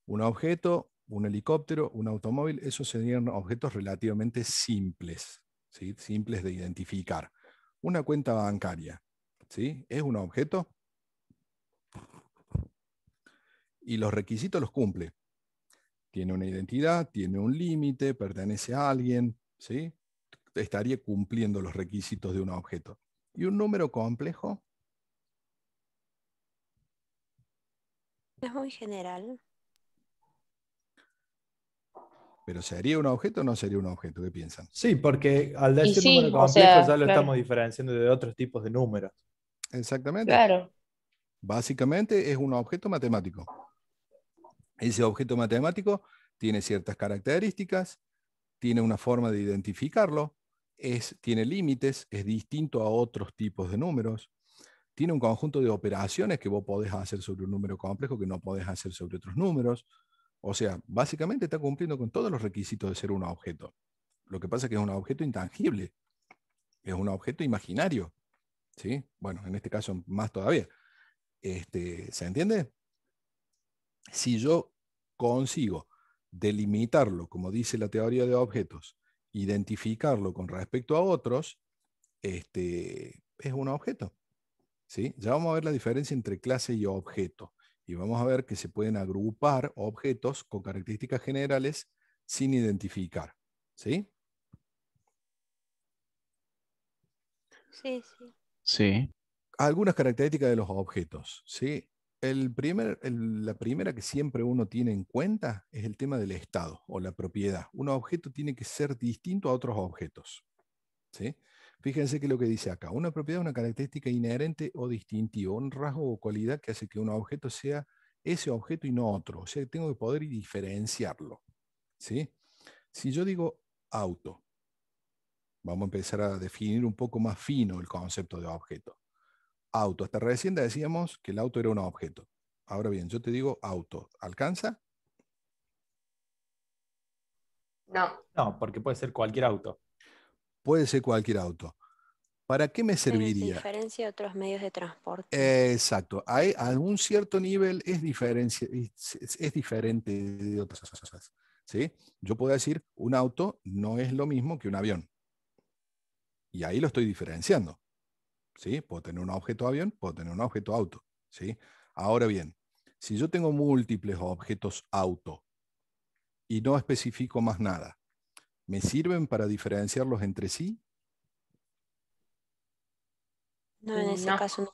Un objeto, un helicóptero, un automóvil, esos serían objetos relativamente simples, ¿sí? Simples de identificar. Una cuenta bancaria, ¿sí? Es un objeto y los requisitos los cumple. Tiene una identidad, tiene un límite, pertenece a alguien, ¿sí? Estaría cumpliendo los requisitos de un objeto. Y un número complejo, Es muy general. Pero ¿sería un objeto o no sería un objeto? ¿Qué piensan? Sí, porque al Y decir número sí, o complejo ya sea, lo claro, estamos diferenciando de otros tipos de números. Exactamente. claro. Básicamente es un objeto matemático. Ese objeto matemático tiene ciertas características, tiene una forma de identificarlo, tiene límites, es distinto a otros tipos de números, tiene un conjunto de operaciones que vos podés hacer sobre un número complejo que no podés hacer sobre otros números. O sea, básicamente está cumpliendo con todos los requisitos de ser un objeto. Lo que pasa es que es un objeto intangible, es un objeto imaginario. ¿Sí? Bueno, en este caso más todavía. ¿Se entiende? Si yo consigo delimitarlo, como dice la teoría de objetos, identificarlo con respecto a otros, es un objeto. ¿Sí? Ya vamos a ver la diferencia entre clase y objeto. Y vamos a ver que se pueden agrupar objetos con características generales sin identificar. ¿Sí? Sí, sí. Sí, Algunas características de los objetos. ¿Sí? La primera que siempre uno tiene en cuenta es el tema del estado o la propiedad. Un objeto tiene que ser distinto a otros objetos. ¿Sí? Fíjense que lo que dice acá, una propiedad es una característica inherente o distintiva, un rasgo o cualidad que hace que un objeto sea ese objeto y no otro. O sea, tengo que poder diferenciarlo. ¿Sí? Si yo digo auto, vamos a empezar a definir un poco más fino el concepto de objeto. Auto, hasta recién decíamos que el auto era un objeto. Ahora bien, yo te digo auto, ¿alcanza? No, No, porque puede ser cualquier auto. Puede ser cualquier auto. ¿Para qué me Pero se serviría? diferencia de otros medios de transporte. Exacto. Hay algún cierto nivel es diferente de otras cosas. ¿Sí? Yo puedo decir, un auto no es lo mismo que un avión. Y ahí lo estoy diferenciando. ¿Sí? Puedo tener un objeto avión, puedo tener un objeto auto. ¿Sí? Ahora bien, si yo tengo múltiples objetos auto y no especifico más nada, ¿me sirven para diferenciarlos entre sí? No, en ese no. caso no.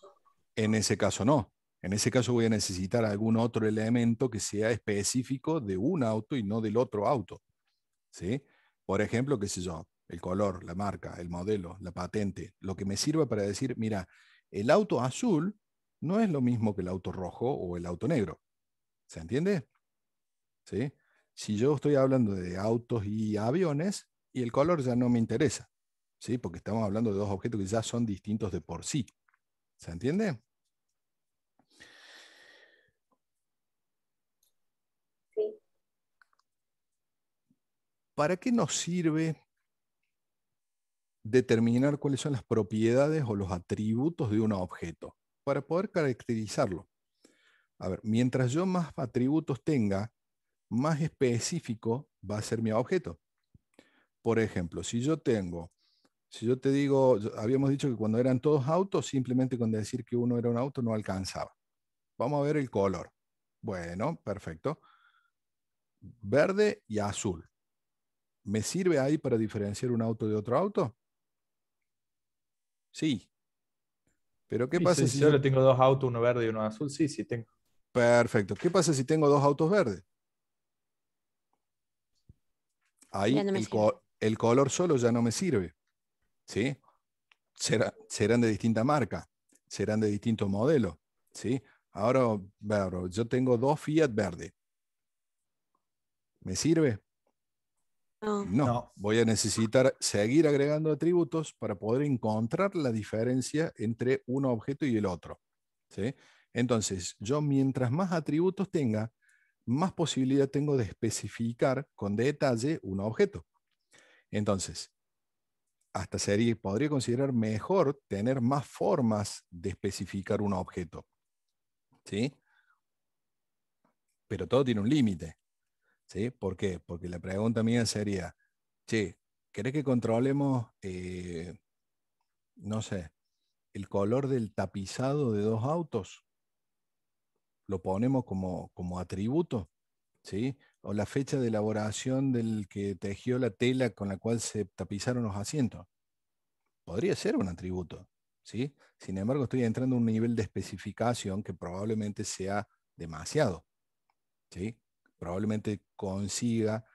En ese caso no. En ese caso voy a necesitar algún otro elemento que sea específico de un auto y no del otro auto. ¿Sí? Por ejemplo, qué sé yo, el color, la marca, el modelo, la patente, lo que me sirva para decir, mira, el auto azul no es lo mismo que el auto rojo o el auto negro. ¿Se entiende? ¿Sí? Si yo estoy hablando de autos y aviones, y el color ya no me interesa. ¿Sí? Porque estamos hablando de dos objetos que ya son distintos de por sí. ¿Se entiende? Sí. ¿Para qué nos sirve determinar cuáles son las propiedades o los atributos de un objeto? Para poder caracterizarlo. A ver, mientras yo más atributos tenga, más específico va a ser mi objeto. Por ejemplo, si yo te digo, habíamos dicho que cuando eran todos autos, simplemente con decir que uno era un auto no alcanzaba. Vamos a ver el color. Bueno, perfecto. Verde y azul. ¿Me sirve ahí para diferenciar un auto de otro auto? Sí. Pero ¿qué Y pasa si si yo yo... le tengo dos autos, uno verde y uno azul, sí, sí tengo. Perfecto. ¿Qué pasa si tengo dos autos verdes? Ya Ahí no me sirve. el color solo ya no me sirve. ¿Sí? Serán de distinta marca, serán de distintos modelos. ¿Sí? Ahora, bueno, yo tengo dos Fiat verde. ¿Me sirve? No. No. No. Voy a necesitar seguir agregando atributos para poder encontrar la diferencia entre un objeto y el otro. ¿Sí? Entonces, yo mientras más atributos tenga, más posibilidad tengo de especificar con detalle un objeto. Entonces, podría considerar mejor tener más formas de especificar un objeto. ¿Sí? Pero todo tiene un límite. ¿Sí? ¿Por qué? Porque la pregunta mía sería, che, ¿querés que controlemos, no sé, el color del tapizado de dos autos? ¿Lo ponemos como atributo? ¿Sí? O la fecha de elaboración del que tejió la tela con la cual se tapizaron los asientos. Podría ser un atributo. ¿Sí? Sin embargo, estoy entrando a un nivel de especificación que probablemente sea demasiado, ¿sí? Probablemente consiga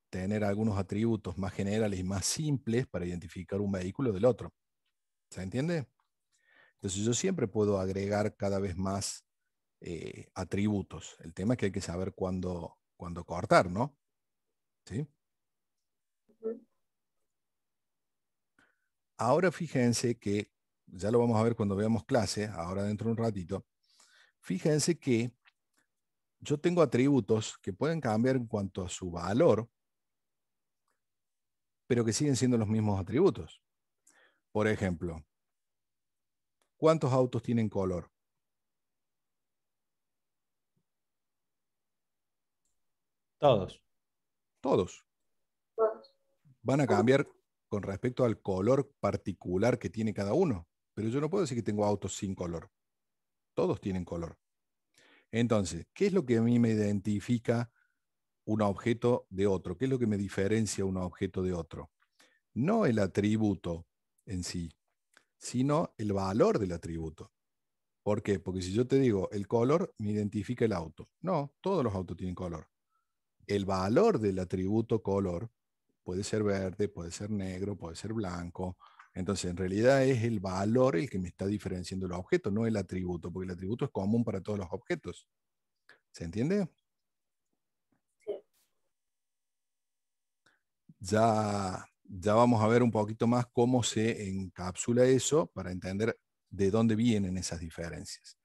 tener algunos atributos más generales y más simples para identificar un vehículo del otro. ¿Se entiende? Entonces yo siempre puedo agregar cada vez más atributos. El tema es que hay que saber cuándo cortar, ¿no? ¿Sí? Ahora fíjense que, ya lo vamos a ver cuando veamos clase, ahora dentro de un ratito, fíjense que yo tengo atributos que pueden cambiar en cuanto a su valor, pero que siguen siendo los mismos atributos. Por ejemplo, ¿cuántos autos tienen color? Todos. Todos. Van a cambiar con respecto al color particular que tiene cada uno, pero yo no puedo decir que tengo autos sin color. Todos tienen color. Entonces, ¿qué es lo que a mí me identifica un objeto de otro? ¿Qué es lo que me diferencia un objeto de otro? No el atributo en sí, sino el valor del atributo. ¿Por qué? Porque si yo te digo, el color me identifica el auto. No, todos los autos tienen color. El valor del atributo color puede ser verde, puede ser negro, puede ser blanco. Entonces, en realidad es el valor el que me está diferenciando el objeto, no el atributo, porque el atributo es común para todos los objetos. ¿Se entiende? Ya vamos a ver un poquito más cómo se encapsula eso para entender de dónde vienen esas diferencias.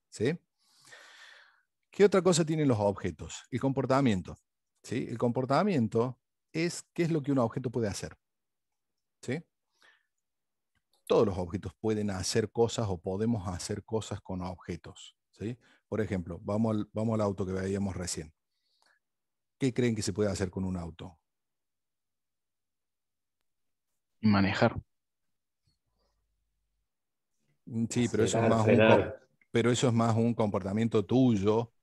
¿Sí? ¿Qué otra cosa tienen los objetos? El comportamiento. ¿Sí? El comportamiento es qué es lo que un objeto puede hacer. ¿Sí? Todos los objetos pueden hacer cosas o podemos hacer cosas con objetos. ¿Sí? Por ejemplo, vamos al auto que veíamos recién. ¿Qué creen que se puede hacer con un auto? Manejar. Sí, pero eso es Acelerar, más frenar. pero eso es más un comportamiento tuyo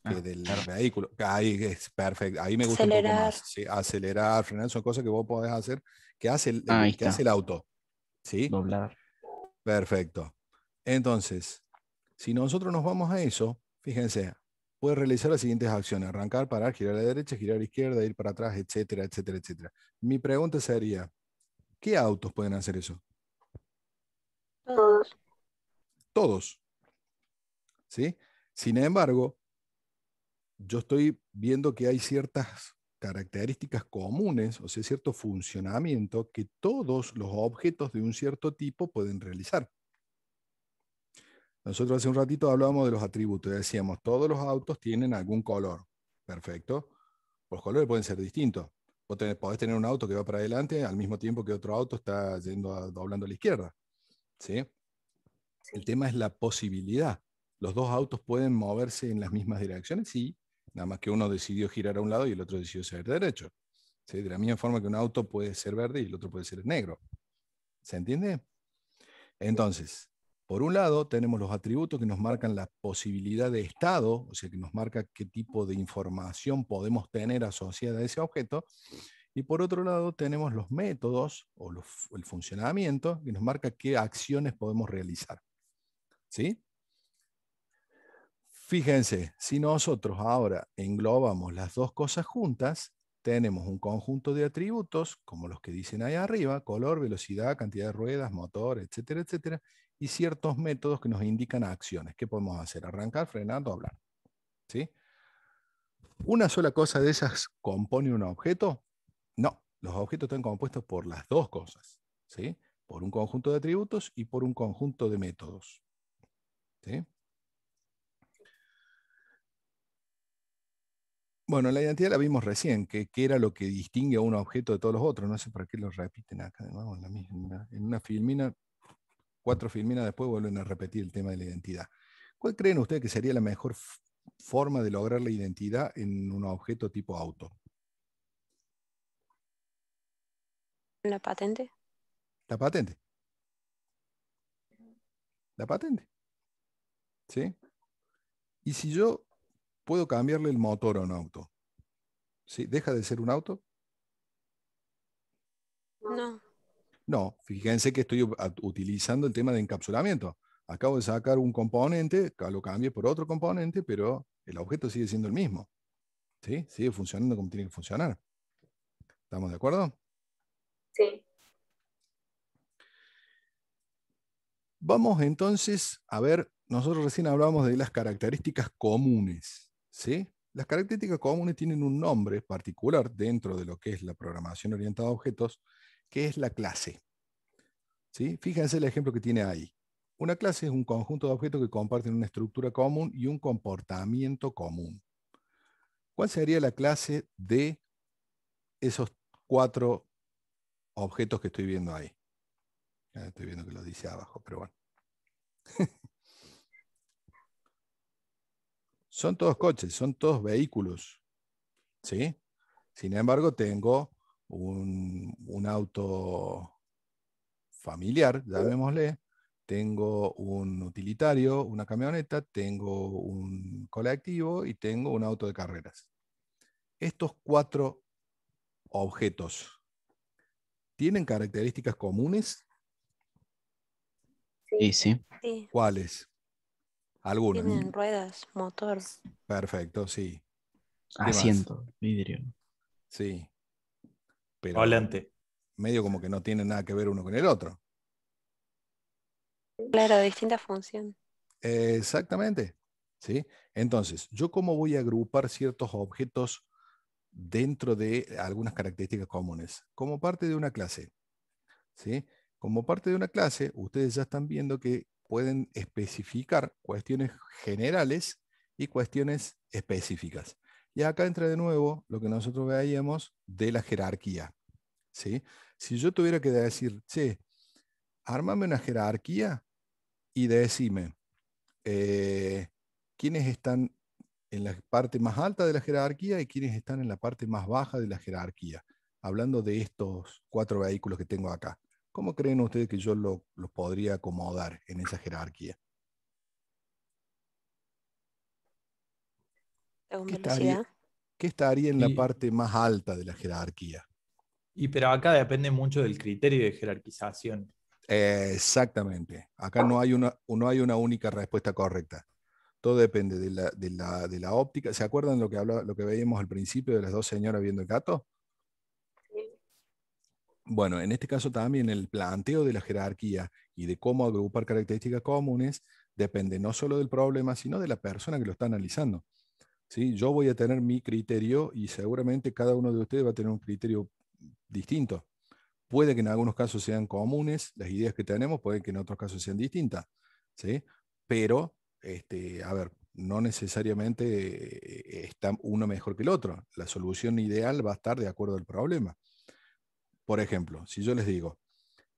que Ah, del claro. vehículo. Ahí es perfecto. Ahí me gusta un poco Acelerar. más. ¿Sí? Acelerar, frenar, son cosas que vos podés hacer que hace Ahí que hace está. el auto. ¿Sí? Doblar. Perfecto. Entonces, si nosotros nos vamos a eso, fíjense, puede realizar las siguientes acciones: arrancar, parar, girar a la derecha, girar a la izquierda, ir para atrás, etcétera, etcétera, etcétera. Mi pregunta sería, ¿qué autos pueden hacer eso? Todos. Todos. ¿Sí? Sin embargo, yo estoy viendo que hay ciertas características comunes, o sea, cierto funcionamiento que todos los objetos de un cierto tipo pueden realizar. Nosotros hace un ratito hablábamos de los atributos y decíamos, todos los autos tienen algún color. Perfecto. Los colores pueden ser distintos. Podés tener un auto que va para adelante al mismo tiempo que otro auto está doblando a la izquierda. ¿Sí? El tema es la posibilidad. ¿Los dos autos pueden moverse en las mismas direcciones? Sí, nada más que uno decidió girar a un lado y el otro decidió ser derecho. ¿Sí? De la misma forma que un auto puede ser verde y el otro puede ser negro. ¿Se entiende? Entonces, por un lado tenemos los atributos que nos marcan la posibilidad de estado, o sea, que nos marca qué tipo de información podemos tener asociada a ese objeto. Y por otro lado tenemos los métodos o el funcionamiento que nos marca qué acciones podemos realizar. ¿Sí? Fíjense, si nosotros ahora englobamos las dos cosas juntas, tenemos un conjunto de atributos, como los que dicen ahí arriba: color, velocidad, cantidad de ruedas, motor, etcétera, etcétera, y ciertos métodos que nos indican acciones. ¿Qué podemos hacer? Arrancar, frenar, doblar. ¿Sí? ¿Una sola cosa de esas compone un objeto? No, los objetos están compuestos por las dos cosas. ¿Sí? Por un conjunto de atributos y por un conjunto de métodos. ¿Sí? Bueno, la identidad la vimos recién, que era lo que distingue a un objeto de todos los otros. No sé para qué lo repiten acá de nuevo en una filmina, 4 filminas después vuelven a repetir el tema de la identidad. ¿Cuál creen ustedes que sería la mejor forma de lograr la identidad en un objeto tipo auto? ¿Una patente? La patente. La patente. ¿Sí? Y si yo puedo cambiarle el motor a un auto, ¿sí? ¿Deja de ser un auto? No. No, fíjense que estoy utilizando el tema de encapsulamiento. Acabo de sacar un componente, lo cambié por otro componente, pero el objeto sigue siendo el mismo. ¿Sí? Sigue funcionando como tiene que funcionar. ¿Estamos de acuerdo? Sí. Vamos entonces a ver, nosotros recién hablamos de las características comunes, ¿sí? Las características comunes tienen un nombre particular dentro de lo que es la programación orientada a objetos, que es la clase, ¿sí? Fíjense el ejemplo que tiene ahí. Una clase es un conjunto de objetos que comparten una estructura común y un comportamiento común. ¿Cuál sería la clase de esos 4 objetos que estoy viendo ahí? Estoy viendo que lo dice abajo, pero bueno. Son todos coches, son todos vehículos, ¿sí? Sin embargo, tengo un auto familiar, llamémosle, tengo un utilitario, una camioneta, tengo un colectivo y tengo un auto de carreras. Estos 4 objetos, ¿tienen características comunes? Y Sí. sí, Sí, ¿Cuáles? Algunas. tienen ruedas, motor. Perfecto, sí. ¿Qué más? asiento, vidrio. Sí, pero Volante. medio como que no tienen nada que ver uno con el otro. Claro, distinta función. Exactamente. ¿Sí? Entonces, ¿yo cómo voy a agrupar ciertos objetos dentro de algunas características comunes? Como parte de una clase. ¿Sí? Como parte de una clase, ustedes ya están viendo que pueden especificar cuestiones generales y cuestiones específicas. Y acá entra de nuevo lo que nosotros veíamos de la jerarquía. ¿Sí? Si yo tuviera que decir, che, ármame una jerarquía y decime, eh, quiénes están en la parte más alta de la jerarquía y quiénes están en la parte más baja de la jerarquía. Hablando de estos 4 vehículos que tengo acá. ¿Cómo creen ustedes que yo los podría acomodar en esa jerarquía? Según ¿Qué estaría, velocidad. qué estaría en la Y, parte más alta de la jerarquía? pero acá depende mucho del criterio de jerarquización. Exactamente. Acá no hay una única respuesta correcta. Todo depende de la óptica. ¿Se acuerdan lo que veíamos al principio de las 2 señoras viendo el gato? Sí. Bueno, en este caso también el planteo de la jerarquía y de cómo agrupar características comunes depende no solo del problema, sino de la persona que lo está analizando. ¿Sí? Yo voy a tener mi criterio y seguramente cada uno de ustedes va a tener un criterio distinto. Puede que en algunos casos sean comunes las ideas que tenemos, puede que en otros casos sean distintas, ¿sí? Pero, a ver, no necesariamente está uno mejor que el otro. La solución ideal va a estar de acuerdo al problema. Por ejemplo, si yo les digo,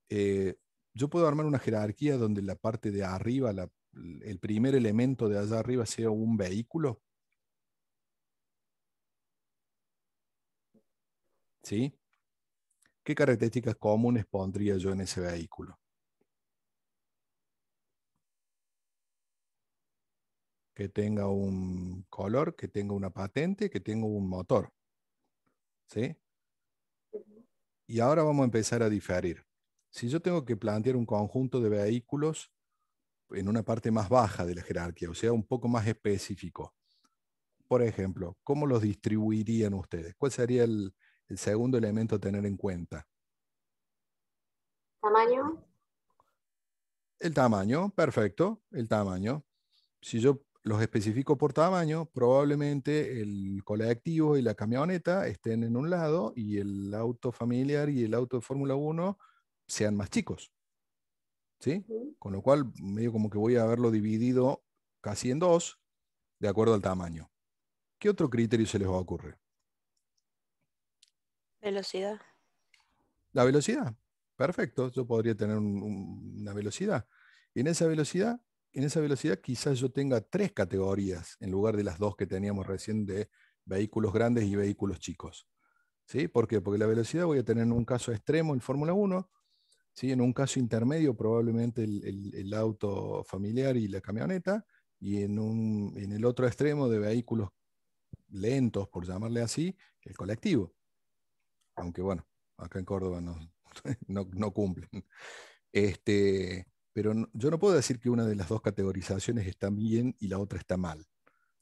eh, yo puedo armar una jerarquía donde la parte de arriba, el primer elemento de allá arriba sea un vehículo, ¿sí? ¿Qué características comunes pondría yo en ese vehículo? Que tenga un color, que tenga una patente, que tenga un motor, ¿sí? Ujú. Y ahora vamos a empezar a diferir. Si yo tengo que plantear un conjunto de vehículos en una parte más baja de la jerarquía, o sea, un poco más específico, por ejemplo, ¿cómo los distribuirían ustedes? ¿Cuál sería el segundo elemento a tener en cuenta? Tamaño. El tamaño, perfecto, el tamaño. Si yo los especifico por tamaño, probablemente el colectivo y la camioneta estén en un lado y el auto familiar y el auto de Fórmula 1 sean más chicos, ¿sí? Ujú. Con lo cual, medio como que voy a haberlo dividido casi en 2, de acuerdo al tamaño. ¿Qué otro criterio se les ocurre? Velocidad. La velocidad. Perfecto, yo podría tener una velocidad. Y en esa velocidad quizás yo tenga 3 categorías en lugar de las 2 que teníamos recién de vehículos grandes y vehículos chicos. ¿Sí? ¿Por qué? Porque la velocidad voy a tener en un caso extremo el Fórmula 1, ¿sí? En un caso intermedio probablemente el auto familiar y la camioneta, y en el otro extremo de vehículos lentos, por llamarle así, el colectivo. Aunque bueno, acá en Córdoba no, no cumplen. Este, pero yo no puedo decir que una de las dos categorizaciones está bien y la otra está mal,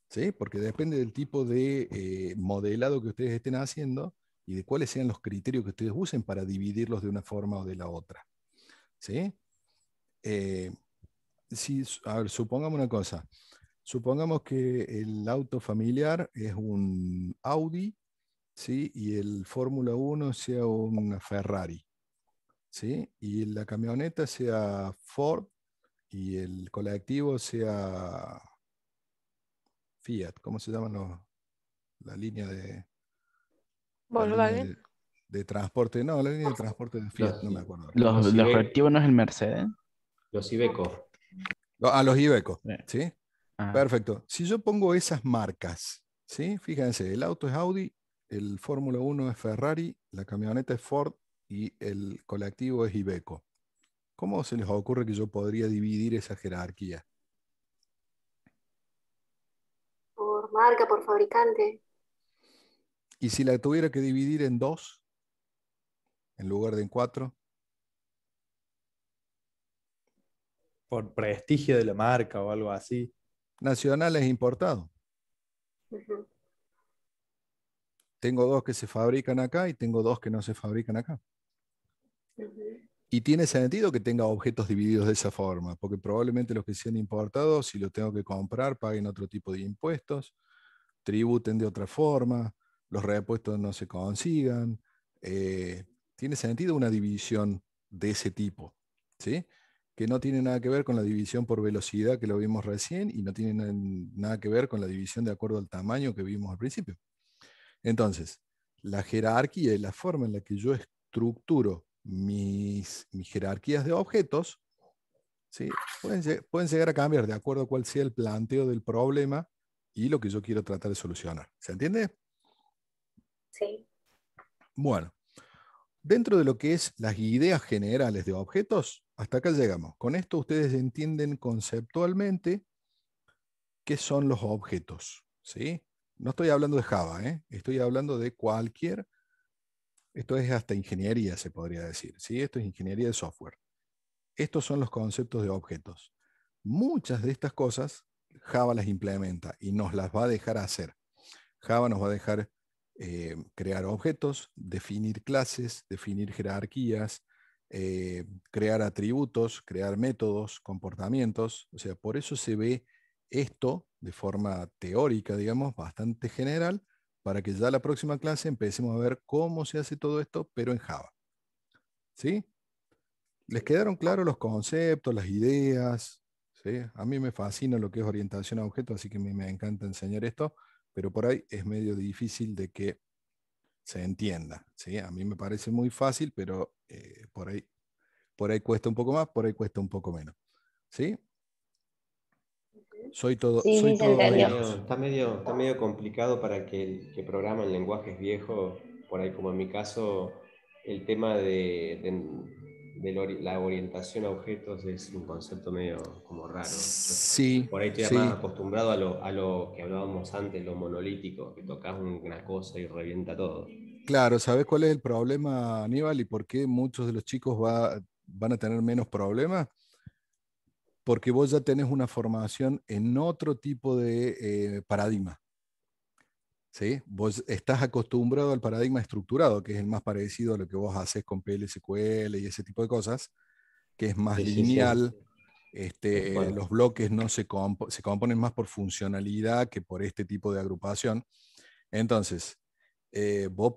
¿sí? Porque depende del tipo de modelado que ustedes estén haciendo y de cuáles sean los criterios que ustedes usen para dividirlos de una forma o de la otra, ¿sí? Eh, a ver, supongamos una cosa. Supongamos que el auto familiar es un Audi, ¿sí? Y el Fórmula 1 sea una Ferrari, ¿sí? Y la camioneta sea Ford y el colectivo sea Fiat. ¿Cómo se llaman la línea de, la línea Volkswagen. de transporte? No, la línea de transporte de Fiat, Los, no me acuerdo ahora. Los Iveco, colectivos no es el Mercedes. los Iveco. Los Iveco, Sí. ¿sí? Ah, Perfecto. Si yo pongo esas marcas, ¿sí? Fíjense, el auto es Audi, el Fórmula 1 es Ferrari, la camioneta es Ford y el colectivo es Iveco. ¿Cómo se les ocurre que yo podría dividir esa jerarquía? Por marca, por fabricante. Y si la tuviera que dividir en dos, en lugar de en cuatro, Por prestigio de la marca o algo así. nacionales e importados. Ujú. Tengo dos que se fabrican acá y tengo dos que no se fabrican acá. Ujú. Y tiene sentido que tenga objetos divididos de esa forma, porque probablemente los que sean importados, si los tengo que comprar, paguen otro tipo de impuestos, tributen de otra forma, los repuestos no se consigan. Tiene sentido una división de ese tipo, ¿sí? Que no tiene nada que ver con la división por velocidad que lo vimos recién y no tiene nada que ver con la división de acuerdo al tamaño que vimos al principio. Entonces, la jerarquía y la forma en la que yo estructuro mis jerarquías de objetos, ¿sí? Pueden llegar a cambiar de acuerdo a cuál sea el planteo del problema y lo que yo quiero tratar de solucionar. ¿Se entiende? Sí. Bueno, dentro de lo que es las ideas generales de objetos, hasta acá llegamos. Con esto ustedes entienden conceptualmente qué son los objetos, ¿sí? No estoy hablando de Java, ¿eh? Estoy hablando de cualquier. Esto es hasta ingeniería, se podría decir, ¿sí? Esto es ingeniería de software. Estos son los conceptos de objetos. Muchas de estas cosas Java las implementa y nos las va a dejar hacer. Java nos va a dejar crear objetos, definir clases, definir jerarquías, crear atributos, crear métodos, comportamientos. O sea, por eso se ve esto de forma teórica, digamos, bastante general, para que ya la próxima clase empecemos a ver cómo se hace todo esto, pero en Java. ¿Sí? ¿Les quedaron claros los conceptos, las ideas? ¿Sí? A mí me fascina lo que es orientación a objetos, así que a mí me encanta enseñar esto, pero por ahí es medio difícil de que se entienda. ¿Sí? A mí me parece muy fácil, pero por ahí cuesta un poco más, por ahí cuesta un poco menos. ¿Sí? Sí, sí, se Todo entendió. oídos. Está medio complicado para que el que programa en lenguajes viejos, por ahí como en mi caso, el tema de la orientación a objetos es un concepto medio como raro. Sí, Por ahí estoy más sí. acostumbrado a lo que hablábamos antes, lo monolítico, que tocas una cosa y revienta todo. Claro, ¿sabes cuál es el problema, Aníbal? ¿Y por qué muchos de los chicos van a tener menos problemas? Porque vos ya tenés una formación en otro tipo de paradigma. ¿Sí? Vos estás acostumbrado al paradigma estructurado, que es el más parecido a lo que vos haces con PLSQL y ese tipo de cosas, que es más Sí, sí, sí. lineal. Tal cual. Los bloques no se componen más por funcionalidad que por este tipo de agrupación. Entonces, vos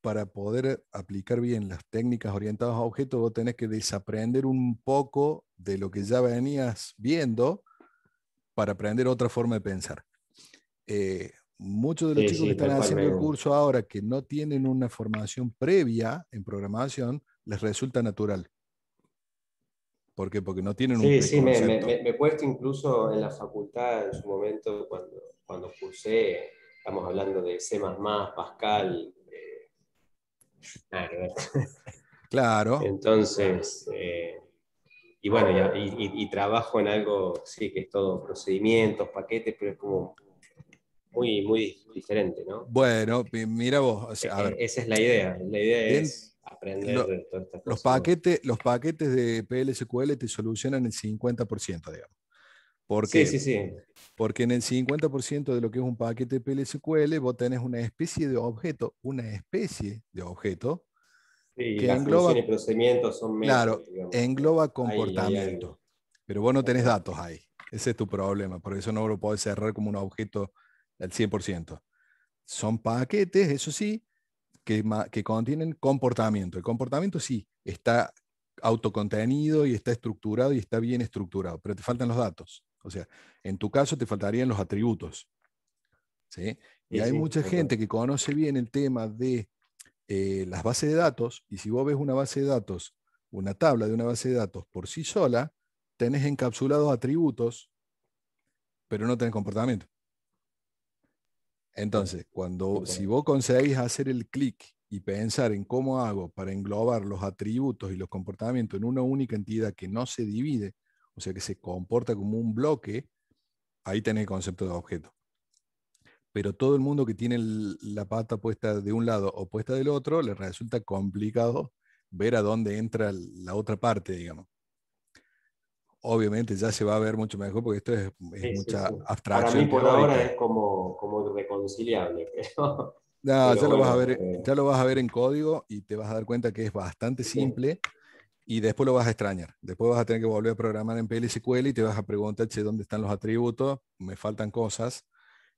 para poder aplicar bien las técnicas orientadas a objetos, vos tenés que desaprender un poco de lo que ya venías viendo para aprender otra forma de pensar. Muchos de los Sí, chicos que sí, están tal cual. haciendo el curso ahora que no tienen una formación previa en programación, les resulta natural. ¿Por qué? Porque no tienen un Sí, sí, preconcepto. me cuesta incluso en la facultad en su momento cuando cursé, estamos hablando de C++, Pascal, nada que ver. Claro, Entonces, y bueno, y trabajo en algo, sí, que es todo procedimientos, paquetes, pero es como muy diferente, ¿no? Bueno, mira vos, o sea, a ver, Esa es la idea. La idea en- es aprender lo- todas estas los cosas. los paquetes de PLSQL te solucionan el 50%, digamos. ¿Por Sí, qué? sí, sí. Porque en el 50% de lo que es un paquete de PLSQL, vos tenés una especie de objeto Sí, y que las funciones engloba, y procedimientos son claro, métodos, digamos. engloba Hay algo. comportamiento. Pero vos no tenés Ajá. datos ahí. Ese es tu problema. Por eso no lo podés cerrar como un objeto al 100%. Son paquetes, eso sí, que contienen comportamiento. El comportamiento sí está autocontenido y está estructurado y está bien estructurado, pero te faltan los datos. O sea, en tu caso te faltarían los atributos. ¿Sí? Y Sí, hay sí, mucha tal cual. gente que conoce bien el tema de las bases de datos, y si vos ves una base de datos, una tabla de una base de datos por sí sola, tenés encapsulados atributos, pero no tenés comportamiento. Entonces, si vos conseguís hacer el clic y pensar en cómo hago para englobar los atributos y los comportamientos en una única entidad que no se divide, o sea que se comporta como un bloque, ahí tenés el concepto de objeto. Pero todo el mundo que tiene la pata puesta de un lado o puesta del otro, le resulta complicado ver a dónde entra la otra parte, digamos. Obviamente ya se va a ver mucho mejor porque esto es Sí, sí, mucha sí. Para mí abstracción por ahora teórica. es como irreconciliable, No, pero bueno, ya lo vas a ver en código y te vas a dar cuenta que es bastante sí, simple y después lo vas a extrañar. Después vas a tener que volver a programar en PLSQL y te vas a preguntar, che, ¿dónde están los atributos? Me faltan cosas,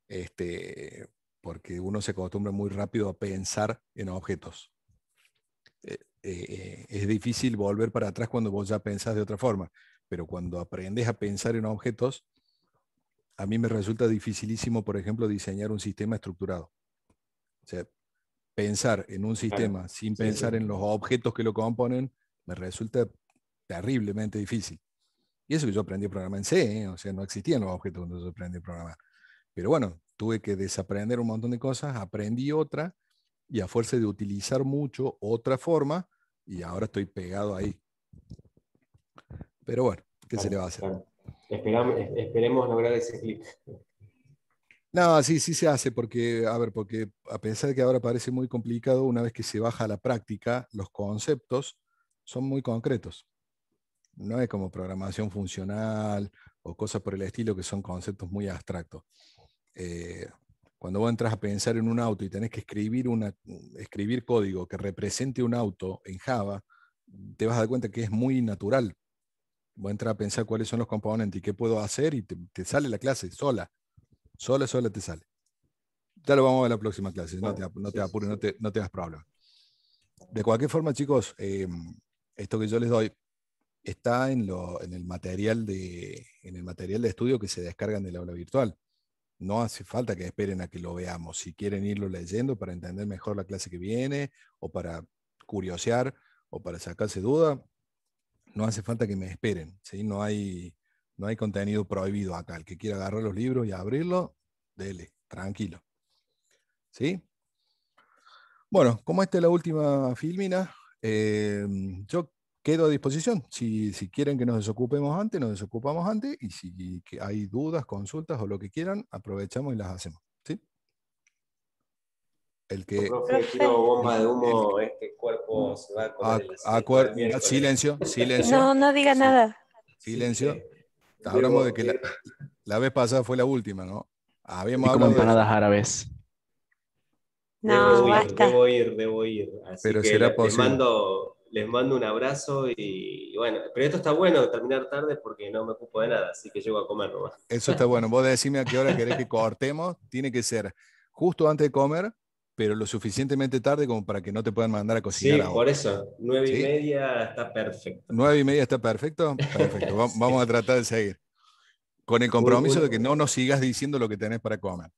este, porque uno se acostumbra muy rápido a pensar en objetos. Es difícil volver para atrás cuando vos ya pensás de otra forma, pero cuando aprendes a pensar en objetos, a mí me resulta dificilísimo, por ejemplo, diseñar un sistema estructurado. O sea, pensar en un claro. sistema sin Sí, pensar sí. en los objetos que lo componen me resulta terriblemente difícil. Y eso que yo aprendí a programar en C, ¿eh? O sea, no existían los objetos cuando yo aprendí a programar. Pero bueno, tuve que desaprender un montón de cosas, aprendí otra y a fuerza de utilizar mucho otra forma y ahora estoy pegado ahí. Pero bueno, ¿qué se le Claro, va a hacer? claro. Esperemos lograr ese clic. No, sí, sí se hace porque, a ver, porque a pesar de que ahora parece muy complicado, una vez que se baja a la práctica, los conceptos son muy concretos. No es como programación funcional o cosas por el estilo que son conceptos muy abstractos. Eh, Cuando vos entras a pensar en un auto y tenés que escribir código que represente un auto en Java, te vas a dar cuenta que es muy natural. Vos entras a pensar cuáles son los componentes y qué puedo hacer y te sale la clase sola. Sola te sale. Ya lo vamos a ver en la próxima clase. No Bueno, no te sí, sí, apures, sí. no te hagas problema. De cualquier forma, chicos, esto que yo les doy está en el material de estudio que se descargan del aula virtual. No hace falta que esperen a que lo veamos. Si quieren irlo leyendo para entender mejor la clase que viene, o para curiosear, o para sacarse duda, no hace falta que me esperen. ¿Sí? No hay contenido prohibido acá. El que quiera agarrar los libros y abrirlo, dele, tranquilo. ¿Sí? Bueno, como esta es la última filmina, yo quedo a disposición. Si quieren que nos desocupemos antes, nos desocupamos antes. Y si hay dudas, consultas o lo que quieran, aprovechamos y las hacemos. ¿Sí? El que, Profe, tiro Profe, bomba de el- humo, este cuerpo se va a comer el asiento del miércoles. silencio, silencio, no, no diga nada. Así silencio. que Hablamos de debo, que la vez pasada fue la última, ¿no? Habíamos Así como hablado empanadas árabes. No, basta. debo ir. Así pero que será posible. les mando un abrazo y bueno, pero esto está bueno terminar tarde porque no me ocupo de nada, así que llego a comer nomás. Eso está bueno. Vos decime a qué hora querés que cortemos. Tiene que ser justo antes de comer, pero lo suficientemente tarde como para que no te puedan mandar a cocinar Sí, por ahora. eso, 9 ¿Sí? y media está perfecto. 9:30 está perfecto. Perfecto. Vamos a Sí. tratar de seguir. Con el Un- compromiso de que un- no nos sigas diciendo lo que tenés para comer.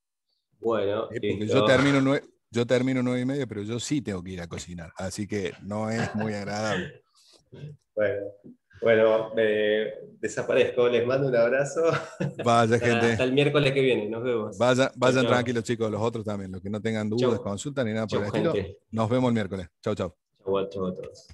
bueno, ¿Sí? Porque listo. yo termino 9:30, pero yo sí tengo que ir a cocinar. Así que no es muy agradable. Bueno, bueno, desaparezco, les mando un abrazo. Vaya, Hasta gente. el miércoles que viene, nos vemos. Chau, Vayan chau. tranquilos, chicos, los otros también. Los que no tengan dudas, Chau, consultas ni nada por chau, el estilo. gente. Nos vemos el miércoles. Chau, chau. Chau, chau a todos.